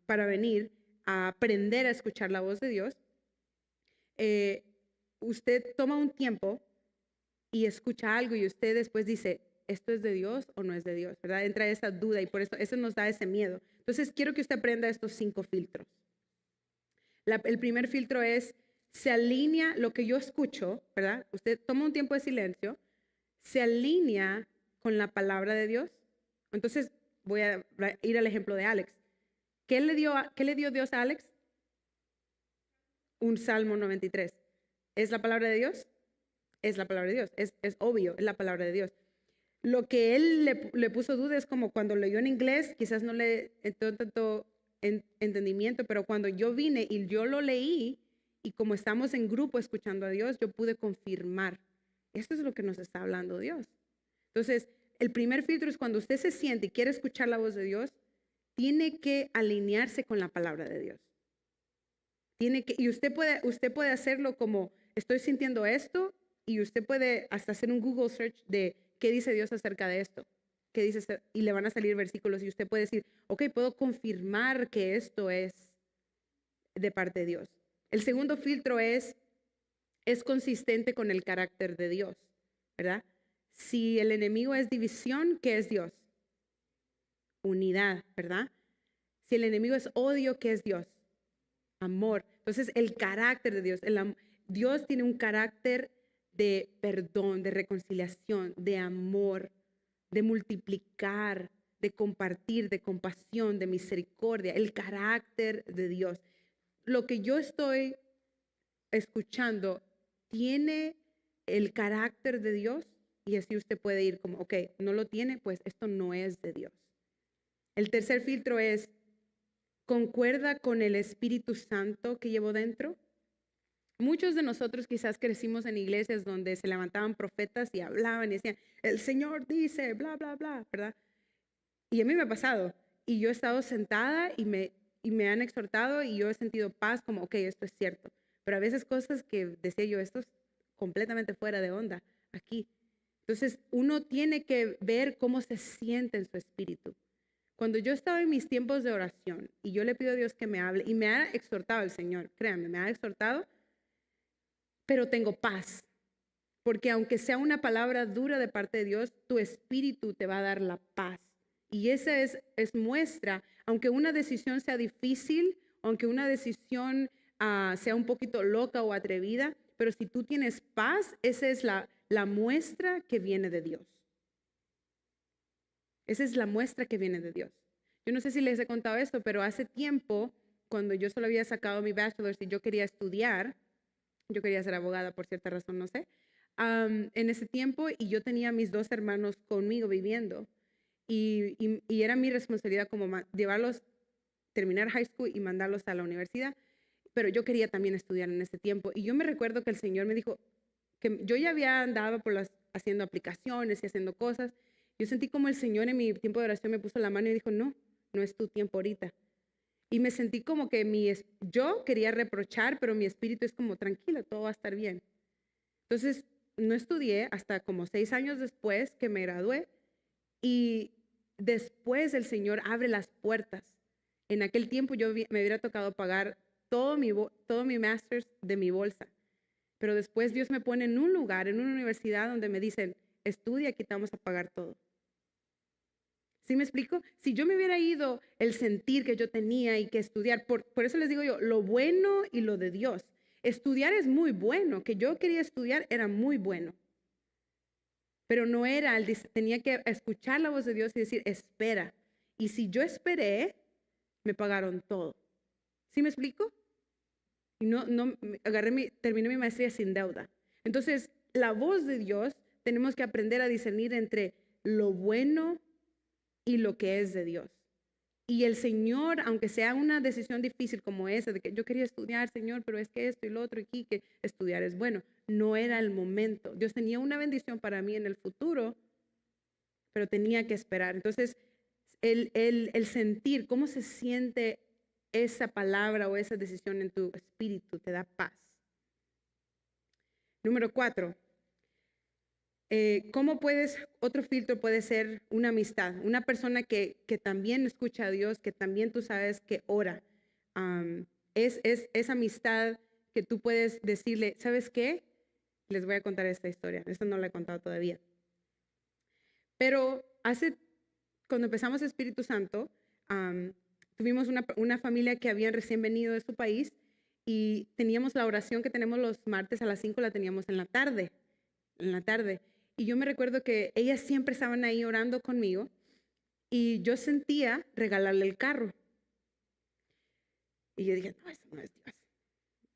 para venir a aprender a escuchar la voz de Dios. Usted toma un tiempo y escucha algo y usted después dice, ¿esto es de Dios o no es de Dios? ¿Verdad? Entra esa duda y por eso nos da ese miedo. Entonces, quiero que usted aprenda estos 5 filtros. El primer filtro es, se alinea lo que yo escucho, ¿verdad? Usted toma un tiempo de silencio, se alinea con la palabra de Dios. Entonces, voy a ir al ejemplo de Alex. ¿Qué le dio Dios a Alex? Un Salmo 93. ¿Es la palabra de Dios? Es la palabra de Dios. Es obvio, es la palabra de Dios. Lo que él le puso duda es como cuando leyó en inglés, quizás no le entró tanto entendimiento, pero cuando yo vine y yo lo leí y como estamos en grupo escuchando a Dios, yo pude confirmar. Esto es lo que nos está hablando Dios. Entonces, el primer filtro es cuando usted se siente y quiere escuchar la voz de Dios, tiene que alinearse con la palabra de Dios. Y usted puede hacerlo como, estoy sintiendo esto, y usted puede hasta hacer un Google search de qué dice Dios acerca de esto. ¿Qué dice? Y le van a salir versículos y usted puede decir, ok, puedo confirmar que esto es de parte de Dios. El segundo filtro es consistente con el carácter de Dios, ¿verdad? Si el enemigo es división, ¿qué es Dios? Unidad, ¿verdad? Si el enemigo es odio, ¿qué es Dios? Amor. Entonces, el carácter de Dios, Dios tiene un carácter de perdón, de reconciliación, de amor, de multiplicar, de compartir, de compasión, de misericordia, el carácter de Dios. Lo que yo estoy escuchando tiene el carácter de Dios y así usted puede ir como, ok, no lo tiene, pues esto no es de Dios. El tercer filtro es, ¿concuerda con el Espíritu Santo que llevo dentro? Muchos de nosotros quizás crecimos en iglesias donde se levantaban profetas y hablaban y decían, el Señor dice, bla, bla, bla, ¿verdad? Y a mí me ha pasado. Y yo he estado sentada y me han exhortado y yo he sentido paz como, ok, esto es cierto. Pero a veces cosas que decía yo, esto es completamente fuera de onda aquí. Entonces, uno tiene que ver cómo se siente en su espíritu. Cuando yo estaba en mis tiempos de oración y yo le pido a Dios que me hable y me ha exhortado el Señor, créanme, me ha exhortado, pero tengo paz. Porque aunque sea una palabra dura de parte de Dios, tu espíritu te va a dar la paz. Y esa es muestra, aunque una decisión sea difícil, aunque una decisión sea un poquito loca o atrevida, pero si tú tienes paz, esa es la muestra que viene de Dios. Esa es la muestra que viene de Dios. Yo no sé si les he contado esto, pero hace tiempo, cuando yo solo había sacado mi bachelor's y yo quería estudiar, yo quería ser abogada por cierta razón, no sé, en ese tiempo y yo tenía a mis 2 hermanos conmigo viviendo. y era mi responsabilidad como llevarlos, terminar high school y mandarlos a la universidad, pero yo quería también estudiar en ese tiempo. Y yo me recuerdo que el Señor me dijo que yo ya había andado haciendo aplicaciones y haciendo cosas. Yo sentí como el Señor en mi tiempo de oración me puso la mano y dijo, no, no es tu tiempo ahorita. Y me sentí como que yo quería reprochar, pero mi espíritu es como, tranquila, todo va a estar bien. Entonces, no estudié hasta como 6 años después que me gradué. Y después el Señor abre las puertas. En aquel tiempo me hubiera tocado pagar todo mi master's de mi bolsa. Pero después Dios me pone en un lugar, en una universidad donde me dicen, estudia, aquí te vamos a pagar todo. ¿Sí me explico? Si yo me hubiera ido el sentir que yo tenía y que estudiar, por eso les digo yo, lo bueno y lo de Dios. Estudiar es muy bueno, que yo quería estudiar era muy bueno. Pero no era, tenía que escuchar la voz de Dios y decir, espera. Y si yo esperé, me pagaron todo. ¿Sí me explico? Y terminé mi maestría sin deuda. Entonces, la voz de Dios, tenemos que aprender a discernir entre lo bueno y lo que es de Dios. Y el Señor, aunque sea una decisión difícil como esa, de que yo quería estudiar, Señor, pero es que esto y lo otro aquí, que estudiar es bueno, no era el momento. Dios tenía una bendición para mí en el futuro, pero tenía que esperar. Entonces, el sentir cómo se siente esa palabra o esa decisión en tu espíritu te da paz. Número 4. Otro filtro puede ser una amistad, una persona que también escucha a Dios, que también tú sabes que ora. Es esa amistad que tú puedes decirle, ¿sabes qué? Les voy a contar esta historia. Esta no la he contado todavía. Pero cuando empezamos Espíritu Santo, tuvimos una familia que habían recién venido de su país y teníamos la oración que tenemos los martes a las 5, la teníamos en la tarde. Y yo me recuerdo que ellas siempre estaban ahí orando conmigo y yo sentía regalarle el carro. Y yo dije, no, eso no es Dios.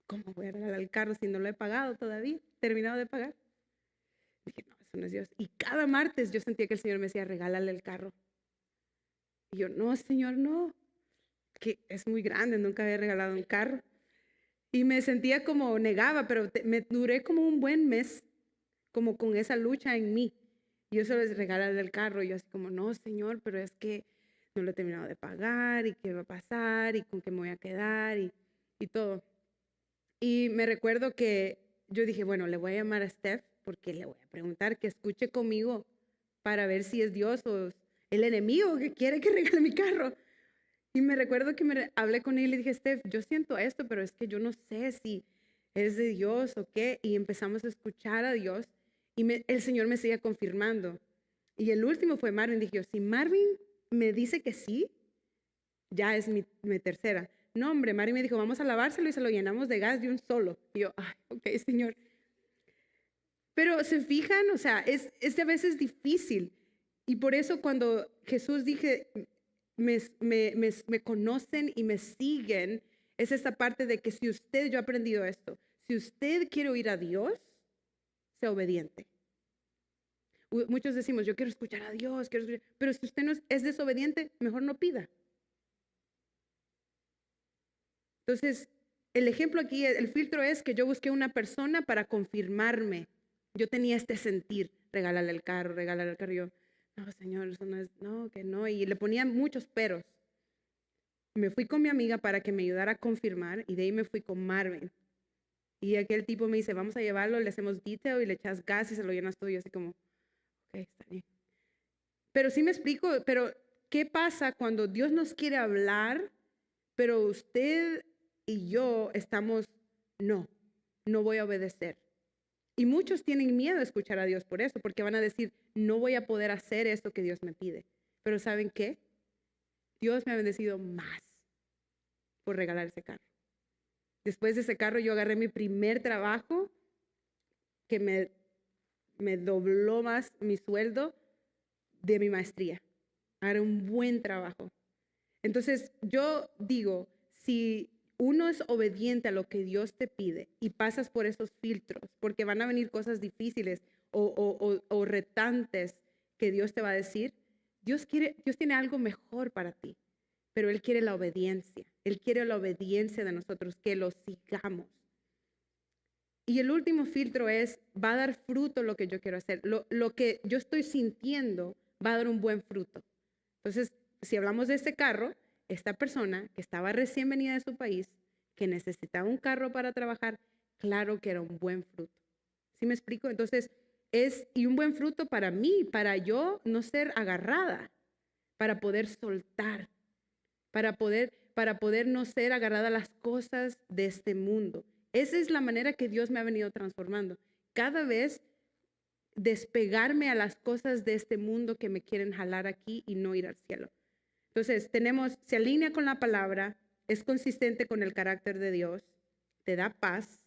¿Cómo voy a regalar el carro si no lo he pagado todavía? Terminado de pagar. Dije, no, eso no es Dios. Y cada martes yo sentía que el Señor me decía, regálale el carro. Y yo, no, Señor, no. Que es muy grande, nunca había regalado un carro. Y me sentía como negaba, pero me duré como un buen mes, como con esa lucha en mí. Y yo solo les regalarle el carro. Y yo así como, no, Señor, pero es que no lo he terminado de pagar. ¿Y qué va a pasar? ¿Y con qué me voy a quedar? Y todo. Y me recuerdo que yo dije, bueno, le voy a llamar a Steph porque le voy a preguntar que escuche conmigo para ver si es Dios o el enemigo que quiere que regale mi carro. Y me recuerdo que hablé con él y le dije, Steph, yo siento esto, pero es que yo no sé si es de Dios o qué. Y empezamos a escuchar a Dios y el Señor me seguía confirmando. Y el último fue Marvin. Dije yo, si Marvin me dice que sí, ya es mi tercera. No, hombre, Marvin me dijo, vamos a lavárselo y se lo llenamos de gas de un solo. Y yo, ay, ok, Señor. Pero se fijan, o sea, es a veces difícil. Y por eso cuando Jesús dije, me conocen y me siguen, es esta parte de que yo he aprendido esto, si usted quiere oír a Dios, sea obediente. Muchos decimos, yo quiero escuchar a Dios, pero si usted no es desobediente, mejor no pida. Entonces, el ejemplo aquí, el filtro es que yo busqué una persona para confirmarme. Yo tenía este sentir, regalarle el carro. Yo, no, Señor, eso no es, no, que no. Y le ponía muchos peros. Me fui con mi amiga para que me ayudara a confirmar y de ahí me fui con Marvin. Y aquel tipo me dice, vamos a llevarlo, le hacemos detail y le echas gas y se lo llenas todo. Y yo así como, ok, está bien. Pero sí me explico, pero ¿qué pasa cuando Dios nos quiere hablar, pero usted y yo estamos, no voy a obedecer? Y muchos tienen miedo de escuchar a Dios por eso, porque van a decir, no voy a poder hacer esto que Dios me pide. Pero ¿saben qué? Dios me ha bendecido más por regalar ese carro. Después de ese carro yo agarré mi primer trabajo que me dobló más mi sueldo de mi maestría. Agarré un buen trabajo. Entonces yo digo, si uno es obediente a lo que Dios te pide y pasas por esos filtros, porque van a venir cosas difíciles o retantes que Dios te va a decir, Dios tiene algo mejor para ti, pero Él quiere la obediencia. Él quiere la obediencia de nosotros, que lo sigamos. Y el último filtro es, va a dar fruto lo que yo quiero hacer. Lo que yo estoy sintiendo va a dar un buen fruto. Entonces, si hablamos de este carro, esta persona que estaba recién venida de su país, que necesitaba un carro para trabajar, claro que era un buen fruto. ¿Sí me explico? Entonces, y un buen fruto para mí, para yo no ser agarrada, para poder soltar, para poder no ser agarrada a las cosas de este mundo. Esa es la manera que Dios me ha venido transformando. Cada vez despegarme a las cosas de este mundo que me quieren jalar aquí y no ir al cielo. Entonces, se alinea con la palabra, es consistente con el carácter de Dios, te da paz.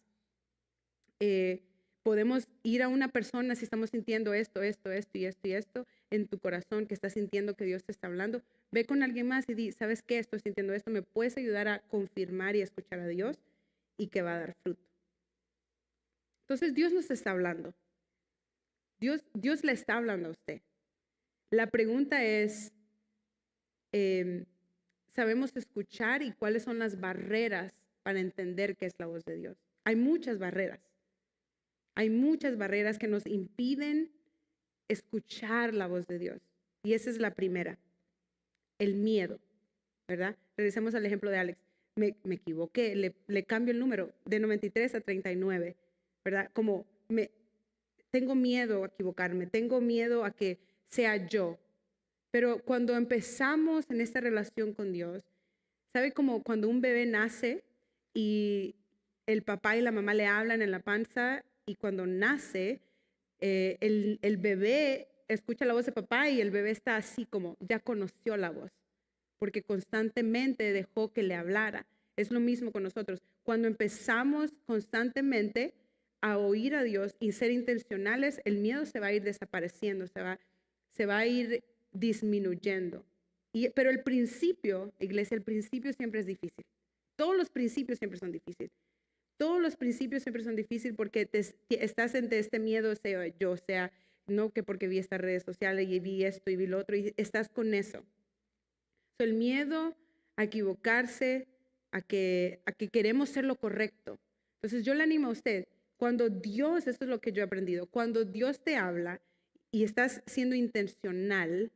Podemos ir a una persona si estamos sintiendo esto en tu corazón, que estás sintiendo que Dios te está hablando. Ve con alguien más y di, ¿sabes qué? Estoy sintiendo esto, ¿me puedes ayudar a confirmar y escuchar a Dios? Y que va a dar fruto. Entonces, Dios nos está hablando. Dios le está hablando a usted. La pregunta es, ¿sabemos escuchar y cuáles son las barreras para entender qué es la voz de Dios? Hay muchas barreras. Hay muchas barreras que nos impiden escuchar la voz de Dios. Y esa es la primera, el miedo, ¿verdad? Regresemos al ejemplo de Alex. Me equivoqué, le cambio el número de 93 a 39, ¿verdad? Tengo miedo a equivocarme, tengo miedo a que sea yo. Pero cuando empezamos en esta relación con Dios, ¿sabe como cuando un bebé nace y el papá y la mamá le hablan en la panza y cuando nace, el bebé escucha la voz de papá y el bebé está así como, ya conoció la voz, porque constantemente dejó que le hablara? Es lo mismo con nosotros. Cuando empezamos constantemente a oír a Dios y ser intencionales, el miedo se va a ir desapareciendo, se va a ir disminuyendo. Pero el principio, iglesia, el principio siempre es difícil. Todos los principios siempre son difíciles. Todos los principios siempre son difíciles porque estás entre este miedo, no que porque vi estas redes sociales y vi esto y vi lo otro, y estás con eso. El miedo a equivocarse, a que queremos ser lo correcto. Entonces yo le animo a usted, cuando Dios, esto es lo que yo he aprendido, cuando Dios te habla y estás siendo intencional,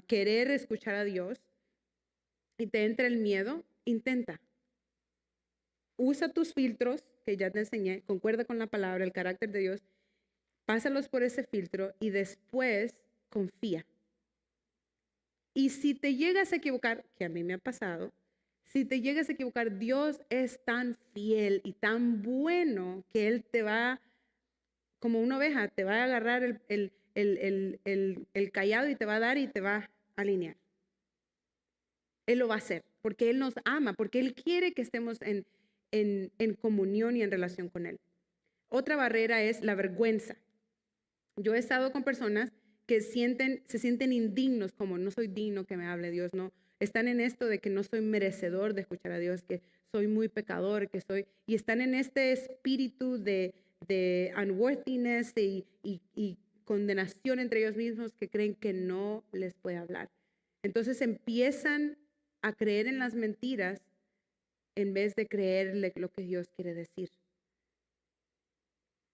querer escuchar a Dios y te entra el miedo, intenta. Usa tus filtros que ya te enseñé, concuerda con la palabra, el carácter de Dios, pásalos por ese filtro y después confía. Y si te llegas a equivocar, que a mí me ha pasado, si te llegas a equivocar, Dios es tan fiel y tan bueno que Él te va, como una oveja, te va a agarrar el cayado y te va a dar y te va a alinear. Él lo va a hacer porque Él nos ama, porque Él quiere que estemos en comunión y en relación con Él. Otra barrera es la vergüenza. Yo he estado con personas que se sienten indignos, como no soy digno que me hable Dios, no. Están en esto de que no soy merecedor de escuchar a Dios, que soy muy pecador, y están en este espíritu de unworthiness y condenación entre ellos mismos, que creen que no les puede hablar. Entonces empiezan a creer en las mentiras en vez de creerle lo que Dios quiere decir.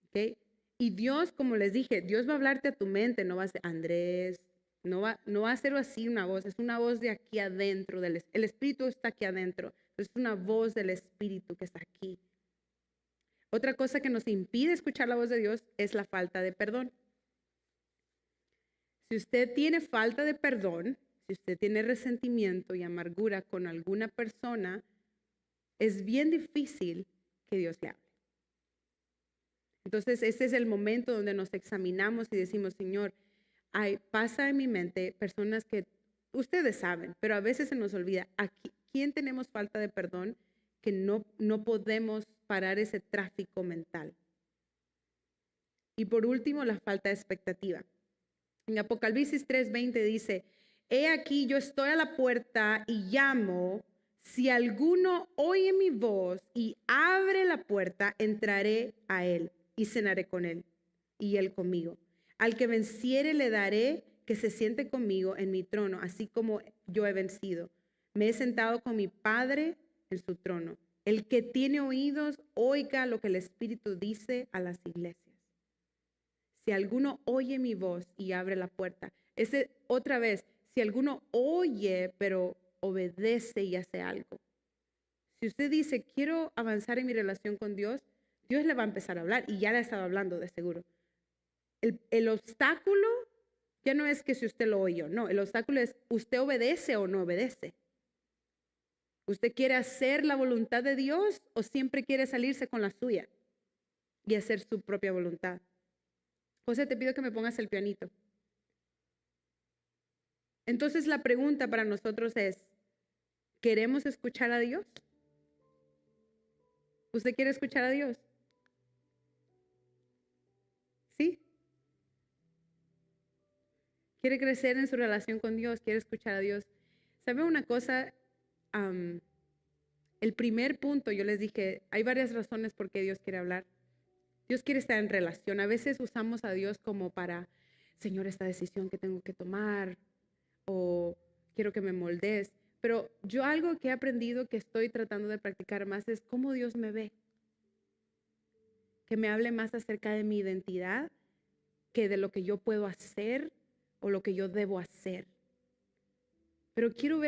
¿Ok? Y Dios, como les dije, Dios va a hablarte a tu mente, no va a ser Andrés, no va a ser así una voz, es una voz de aquí adentro, el Espíritu está aquí adentro, es una voz del Espíritu que está aquí. Otra cosa que nos impide escuchar la voz de Dios es la falta de perdón. Si usted tiene falta de perdón, si usted tiene resentimiento y amargura con alguna persona, es bien difícil que Dios le hable. Entonces, este es el momento donde nos examinamos y decimos, Señor, pasa en mi mente personas que ustedes saben, pero a veces se nos olvida. ¿A quién tenemos falta de perdón que no podemos parar ese tráfico mental? Y por último, la falta de expectativa. En Apocalipsis 3:20 dice, he aquí yo estoy a la puerta y llamo. Si alguno oye mi voz y abre la puerta, entraré a él y cenaré con él y él conmigo. Al que venciere le daré que se siente conmigo en mi trono, así como yo he vencido. Me he sentado con mi Padre en su trono. El que tiene oídos, oiga lo que el Espíritu dice a las iglesias. Si alguno oye mi voz y abre la puerta. Otra vez, si alguno oye, pero obedece y hace algo. Si usted dice, quiero avanzar en mi relación con Dios, Dios le va a empezar a hablar y ya le ha estado hablando de seguro. El obstáculo ya no es que si usted lo oye o no. El obstáculo es, ¿usted obedece o no obedece? ¿Usted quiere hacer la voluntad de Dios o siempre quiere salirse con la suya y hacer su propia voluntad? José, te pido que me pongas el pianito. Entonces la pregunta para nosotros es, ¿queremos escuchar a Dios? ¿Usted quiere escuchar a Dios? ¿Sí? ¿Quiere crecer en su relación con Dios? ¿Quiere escuchar a Dios? ¿Sabe una cosa? El primer punto, yo les dije, hay varias razones por qué Dios quiere hablar. Dios quiere estar en relación. A veces usamos a Dios como para, Señor, esta decisión que tengo que tomar, o quiero que me moldees. Pero yo algo que he aprendido, que estoy tratando de practicar más, es cómo Dios me ve. Que me hable más acerca de mi identidad que de lo que yo puedo hacer o lo que yo debo hacer. Pero quiero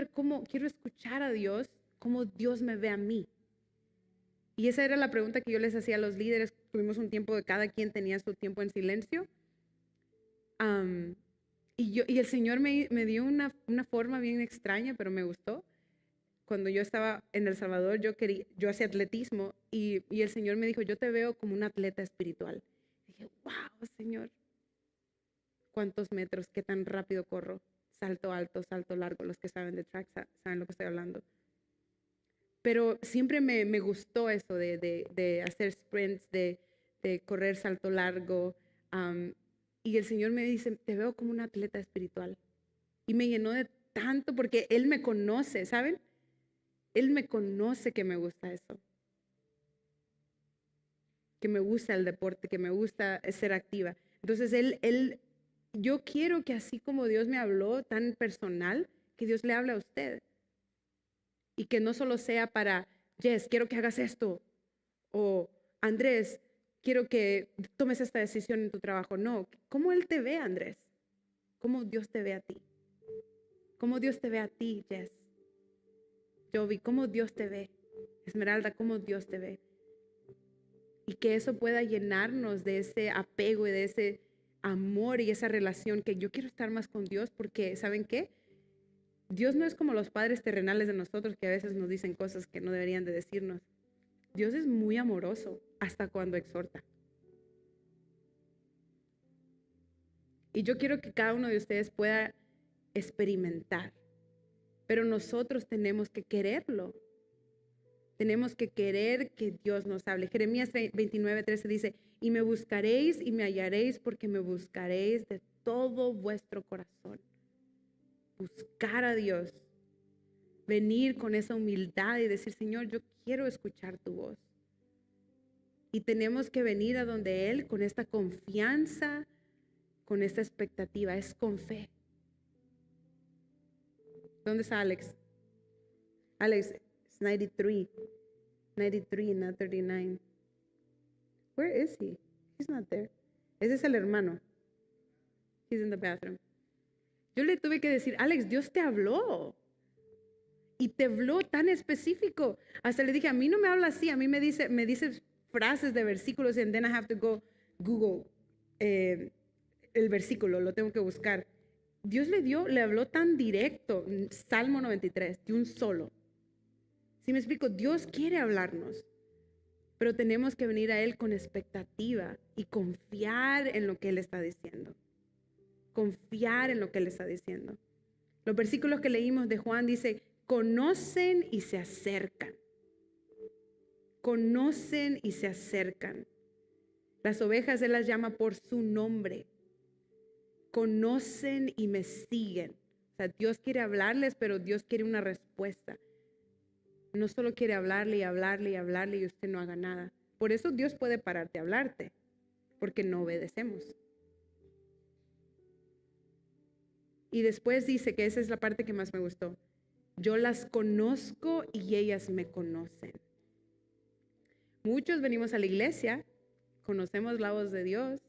escuchar a Dios, cómo Dios me ve a mí. Y esa era la pregunta que yo les hacía a los líderes. Tuvimos un tiempo de cada quien tenía su tiempo en silencio. Y el Señor me dio una forma bien extraña, pero me gustó. Cuando yo estaba en El Salvador, yo hacía atletismo y el Señor me dijo, yo te veo como un atleta espiritual. Y dije, wow, Señor, ¿cuántos metros? ¿Qué tan rápido corro? Salto alto, salto largo. Los que saben de track saben lo que estoy hablando. Pero siempre me gustó eso de hacer sprints, de correr salto largo. Y el Señor me dice, te veo como un atleta espiritual. Y me llenó de tanto porque Él me conoce, ¿saben? Él me conoce que me gusta eso. Que me gusta el deporte, que me gusta ser activa. Entonces, yo quiero que así como Dios me habló tan personal, que Dios le hable a usted. Y que no solo sea para, Jess, quiero que hagas esto. O Andrés, quiero que tomes esta decisión en tu trabajo. No, ¿cómo Él te ve, Andrés? ¿Cómo Dios te ve a ti? ¿Cómo Dios te ve a ti, Jess? Jovi, ¿cómo Dios te ve? Esmeralda, ¿cómo Dios te ve? Y que eso pueda llenarnos de ese apego y de ese amor y esa relación que yo quiero estar más con Dios porque, ¿saben qué? Dios no es como los padres terrenales de nosotros que a veces nos dicen cosas que no deberían de decirnos. Dios es muy amoroso hasta cuando exhorta. Y yo quiero que cada uno de ustedes pueda experimentar, pero nosotros tenemos que quererlo. Tenemos que querer que Dios nos hable. Jeremías 29:13 dice, y me buscaréis y me hallaréis porque me buscaréis de todo vuestro corazón. Buscar a Dios. Venir con esa humildad y decir, Señor, yo quiero escuchar tu voz. Y tenemos que venir a donde Él con esta confianza, con esta expectativa. Es con fe. ¿Dónde está Alex? Alex, it's 93. 93, not 39. Where is he? He's not there. Ese es el hermano. He's in the bathroom. Yo le tuve que decir, Alex, Dios te habló. Y te habló tan específico. Hasta le dije, a mí no me habla así. A mí me dice frases de versículos and then I have to go Google el versículo. Lo tengo que buscar. Dios le habló tan directo. Salmo 93, de un solo. Si me explico, Dios quiere hablarnos, pero tenemos que venir a Él con expectativa y confiar en lo que Él está diciendo. Confiar en lo que Él está diciendo. Los versículos que leímos de Juan dice, conocen y se acercan. Conocen y se acercan. Las ovejas Él las llama por su nombre. Conocen y me siguen. O sea, Dios quiere hablarles, pero Dios quiere una respuesta. No solo quiere hablarle y hablarle y hablarle y usted no haga nada. Por eso Dios puede parar de hablarte, porque no obedecemos. Y después dice que esa es la parte que más me gustó. Yo las conozco y ellas me conocen. Muchos venimos a la iglesia, conocemos la voz de Dios,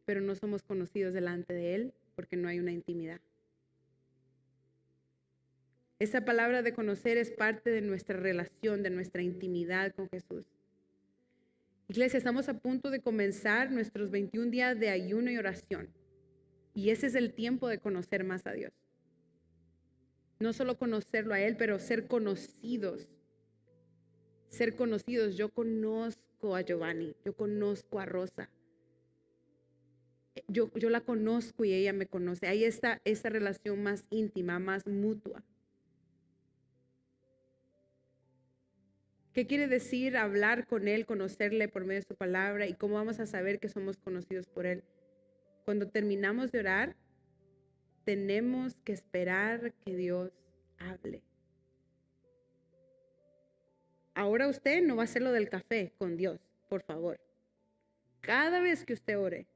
pero no somos conocidos delante de Él porque no hay una intimidad. Esa palabra de conocer es parte de nuestra relación, de nuestra intimidad con Jesús. Iglesia, estamos a punto de comenzar nuestros 21 días de ayuno y oración. Y ese es el tiempo de conocer más a Dios. No solo conocerlo a Él, pero ser conocidos. Ser conocidos. Yo conozco a Giovanni, yo conozco a Rosa. Yo la conozco y ella me conoce. Ahí está esa relación más íntima, más mutua. ¿Qué quiere decir hablar con Él, conocerle por medio de su palabra? ¿Y cómo vamos a saber que somos conocidos por Él? Cuando terminamos de orar, tenemos que esperar que Dios hable. Ahora usted no va a hacer lo del café con Dios, por favor. Cada vez que usted ore,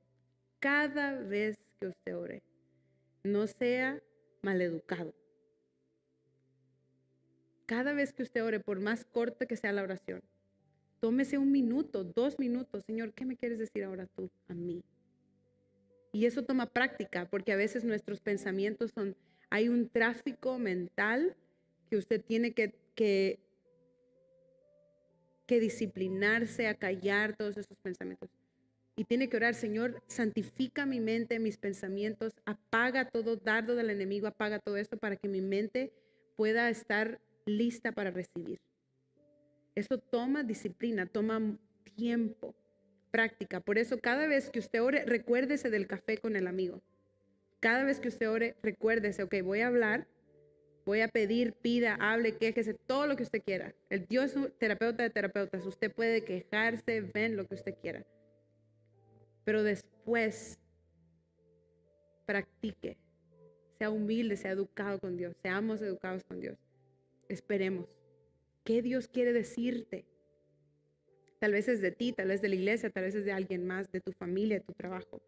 no sea maleducado. Cada vez que usted ore, por más corta que sea la oración, tómese 1 minuto, 2 minutos. Señor, ¿qué me quieres decir ahora tú a mí? Y eso toma práctica, porque a veces nuestros pensamientos hay un tráfico mental que usted tiene que disciplinarse a callar todos esos pensamientos. Y tiene que orar, Señor, santifica mi mente, mis pensamientos, apaga todo dardo del enemigo, apaga todo esto para que mi mente pueda estar lista para recibir. Eso toma disciplina, toma tiempo, práctica. Por eso cada vez que usted ore, recuérdese del café con el amigo. Cada vez que usted ore, recuérdese, ok, voy a hablar, voy a pedir, pida, hable, quéjese, todo lo que usted quiera. El Dios es terapeuta de terapeutas. Usted puede quejarse, ven lo que usted quiera. Pero después, practique. Sea humilde, sea educado con Dios. Seamos educados con Dios. Esperemos. ¿Qué Dios quiere decirte? Tal vez es de ti, tal vez de la iglesia, tal vez es de alguien más, de tu familia, de tu trabajo.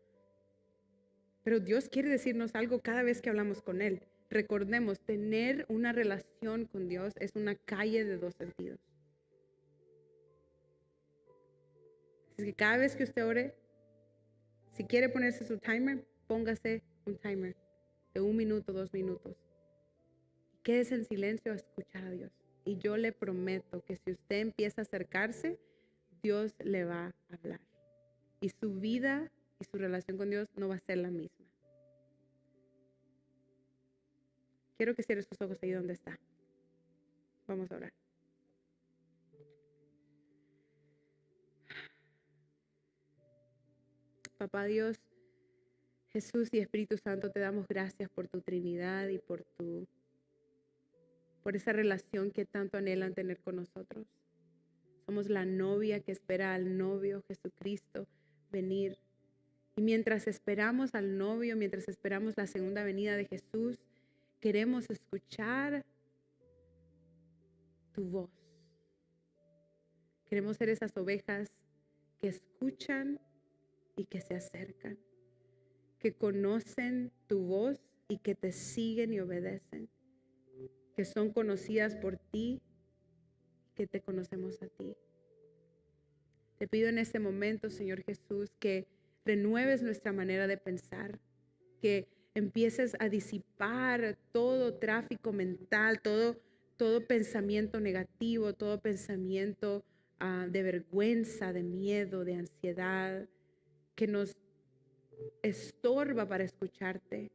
Pero Dios quiere decirnos algo cada vez que hablamos con Él. Recordemos, tener una relación con Dios es una calle de 2 sentidos. Así que cada vez que usted ore, si quiere ponerse su timer, póngase un timer de 1 minuto, 2 minutos. Quédese en silencio a escuchar a Dios. Y yo le prometo que si usted empieza a acercarse, Dios le va a hablar. Y su vida y su relación con Dios no va a ser la misma. Quiero que cierre sus ojos ahí donde está. Vamos a orar. Papá Dios, Jesús y Espíritu Santo, te damos gracias por tu Trinidad y por esa relación que tanto anhelan tener con nosotros. Somos la novia que espera al novio Jesucristo venir. Y mientras esperamos al novio, mientras esperamos la segunda venida de Jesús, queremos escuchar tu voz. Queremos ser esas ovejas que escuchan y que se acercan, que conocen tu voz y que te siguen y obedecen, que son conocidas por ti, que te conocemos a ti. Te pido en este momento, Señor Jesús, que renueves nuestra manera de pensar, que empieces a disipar todo tráfico mental, todo pensamiento negativo, todo pensamiento de vergüenza, de miedo, de ansiedad, que nos estorba para escucharte.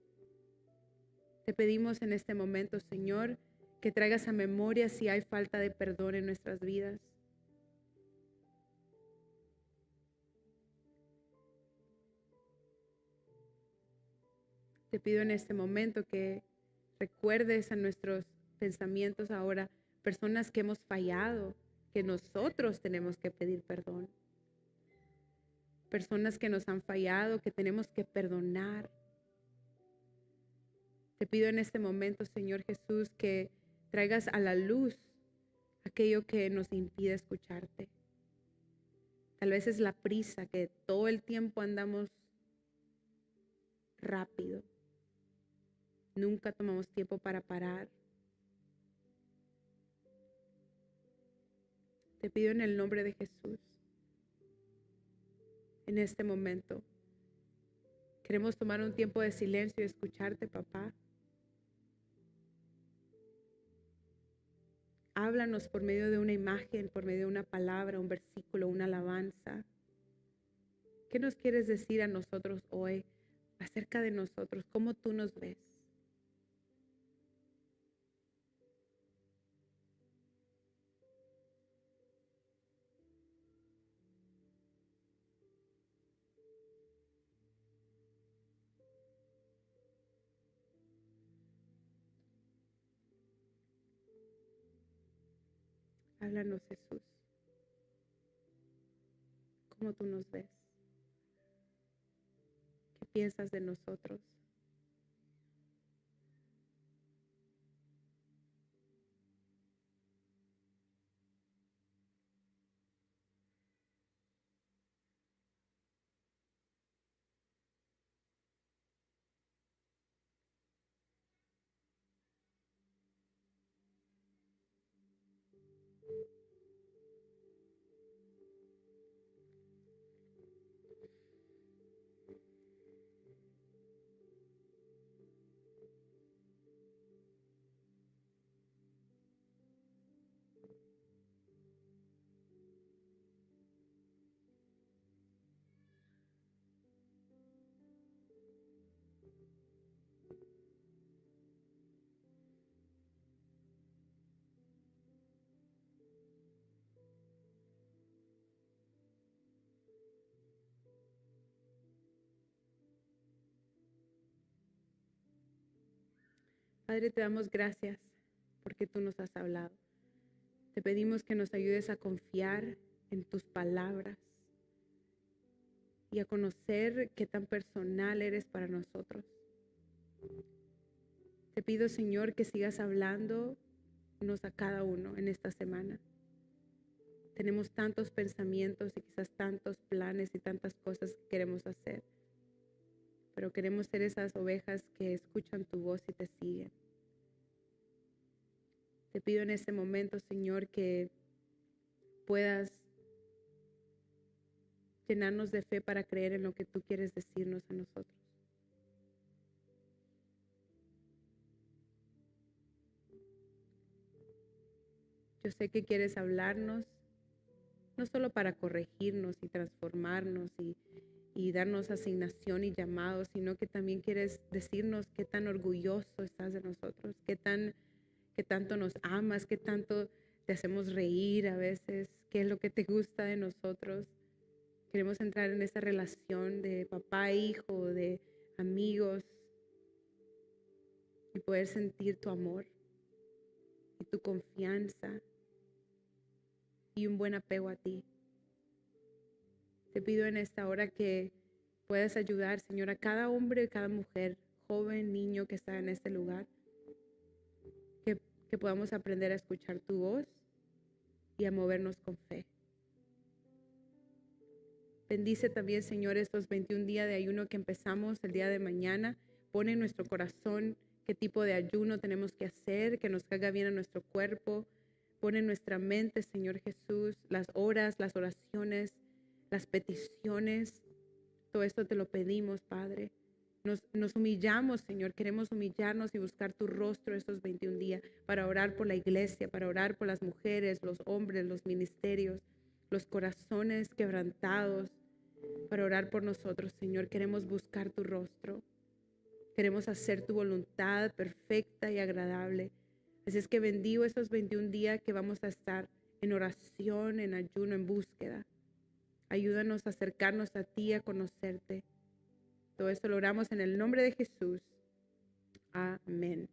Te pedimos en este momento, Señor, que traigas a memoria si hay falta de perdón en nuestras vidas. Te pido en este momento que recuerdes a nuestros pensamientos ahora, personas que hemos fallado, que nosotros tenemos que pedir perdón. Personas que nos han fallado, que tenemos que perdonar. Te pido en este momento, Señor Jesús, que traigas a la luz aquello que nos impide escucharte. Tal vez es la prisa, que todo el tiempo andamos rápido. Nunca tomamos tiempo para parar. Te pido en el nombre de Jesús, en este momento, queremos tomar un tiempo de silencio y escucharte, papá. Háblanos por medio de una imagen, por medio de una palabra, un versículo, una alabanza. ¿Qué nos quieres decir a nosotros hoy acerca de nosotros? ¿Cómo tú nos ves? Háblanos, Jesús. ¿Cómo tú nos ves? ¿Qué piensas de nosotros? Padre, te damos gracias porque tú nos has hablado. Te pedimos que nos ayudes a confiar en tus palabras y a conocer qué tan personal eres para nosotros. Te pido, Señor, que sigas hablándonos a cada uno en esta semana. Tenemos tantos pensamientos y quizás tantos planes y tantas cosas que queremos hacer, pero queremos ser esas ovejas que escuchan tu voz y te siguen. Te pido en este momento, Señor, que puedas llenarnos de fe para creer en lo que tú quieres decirnos a nosotros. Yo sé que quieres hablarnos, no solo para corregirnos y transformarnos y darnos asignación y llamado, sino que también quieres decirnos qué tan orgulloso estás de nosotros, qué tanto nos amas, qué tanto te hacemos reír a veces, qué es lo que te gusta de nosotros. Queremos entrar en esa relación de papá e hijo, de amigos, y poder sentir tu amor y tu confianza y un buen apego a ti. Te pido en esta hora que puedas ayudar, Señor, a cada hombre y cada mujer, joven, niño que está en este lugar, que podamos aprender a escuchar tu voz y a movernos con fe. Bendice también, Señor, estos 21 días de ayuno que empezamos el día de mañana. Pone en nuestro corazón qué tipo de ayuno tenemos que hacer, que nos haga bien a nuestro cuerpo. Pone en nuestra mente, Señor Jesús, las horas, las oraciones, las peticiones. Todo esto te lo pedimos, Padre. Nos humillamos, Señor. Queremos humillarnos y buscar tu rostro estos 21 días para orar por la iglesia, para orar por las mujeres, los hombres, los ministerios, los corazones quebrantados, para orar por nosotros, Señor. Queremos buscar tu rostro. Queremos hacer tu voluntad perfecta y agradable. Así es que bendigo esos 21 días que vamos a estar en oración, en ayuno, en búsqueda. Ayúdanos a acercarnos a ti, a conocerte. Todo esto lo oramos en el nombre de Jesús. Amén.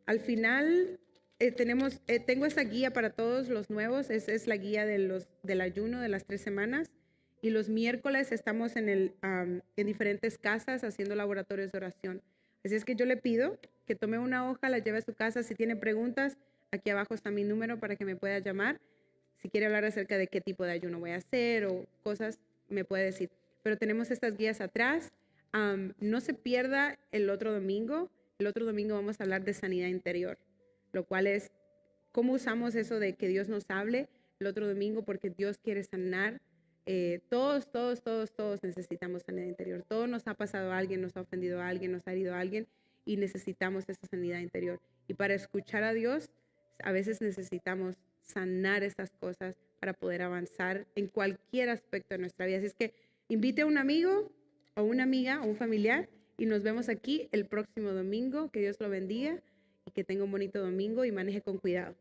Al final tengo esa guía para todos los nuevos. Es la guía del ayuno de las 3 semanas. Y los miércoles estamos en diferentes casas haciendo laboratorios de oración. Así es que yo le pido que tome una hoja, la lleve a su casa. Si tiene preguntas, aquí abajo está mi número para que me pueda llamar. Si quiere hablar acerca de qué tipo de ayuno voy a hacer o cosas, me puede decir. Pero tenemos estas guías atrás. No se pierda el otro domingo. el otro domingo vamos a hablar de sanidad interior, lo cual es cómo usamos eso de que Dios nos hable el otro domingo, porque Dios quiere sanar. Todos necesitamos sanidad interior. Todo nos ha pasado a alguien, nos ha ofendido a alguien, nos ha herido a alguien y necesitamos esa sanidad interior. Y para escuchar a Dios, a veces necesitamos sanar estas cosas para poder avanzar en cualquier aspecto de nuestra vida. Así es que invite a un amigo o una amiga o un familiar y nos vemos aquí el próximo domingo. Que Dios lo bendiga y que tenga un bonito domingo y maneje con cuidado.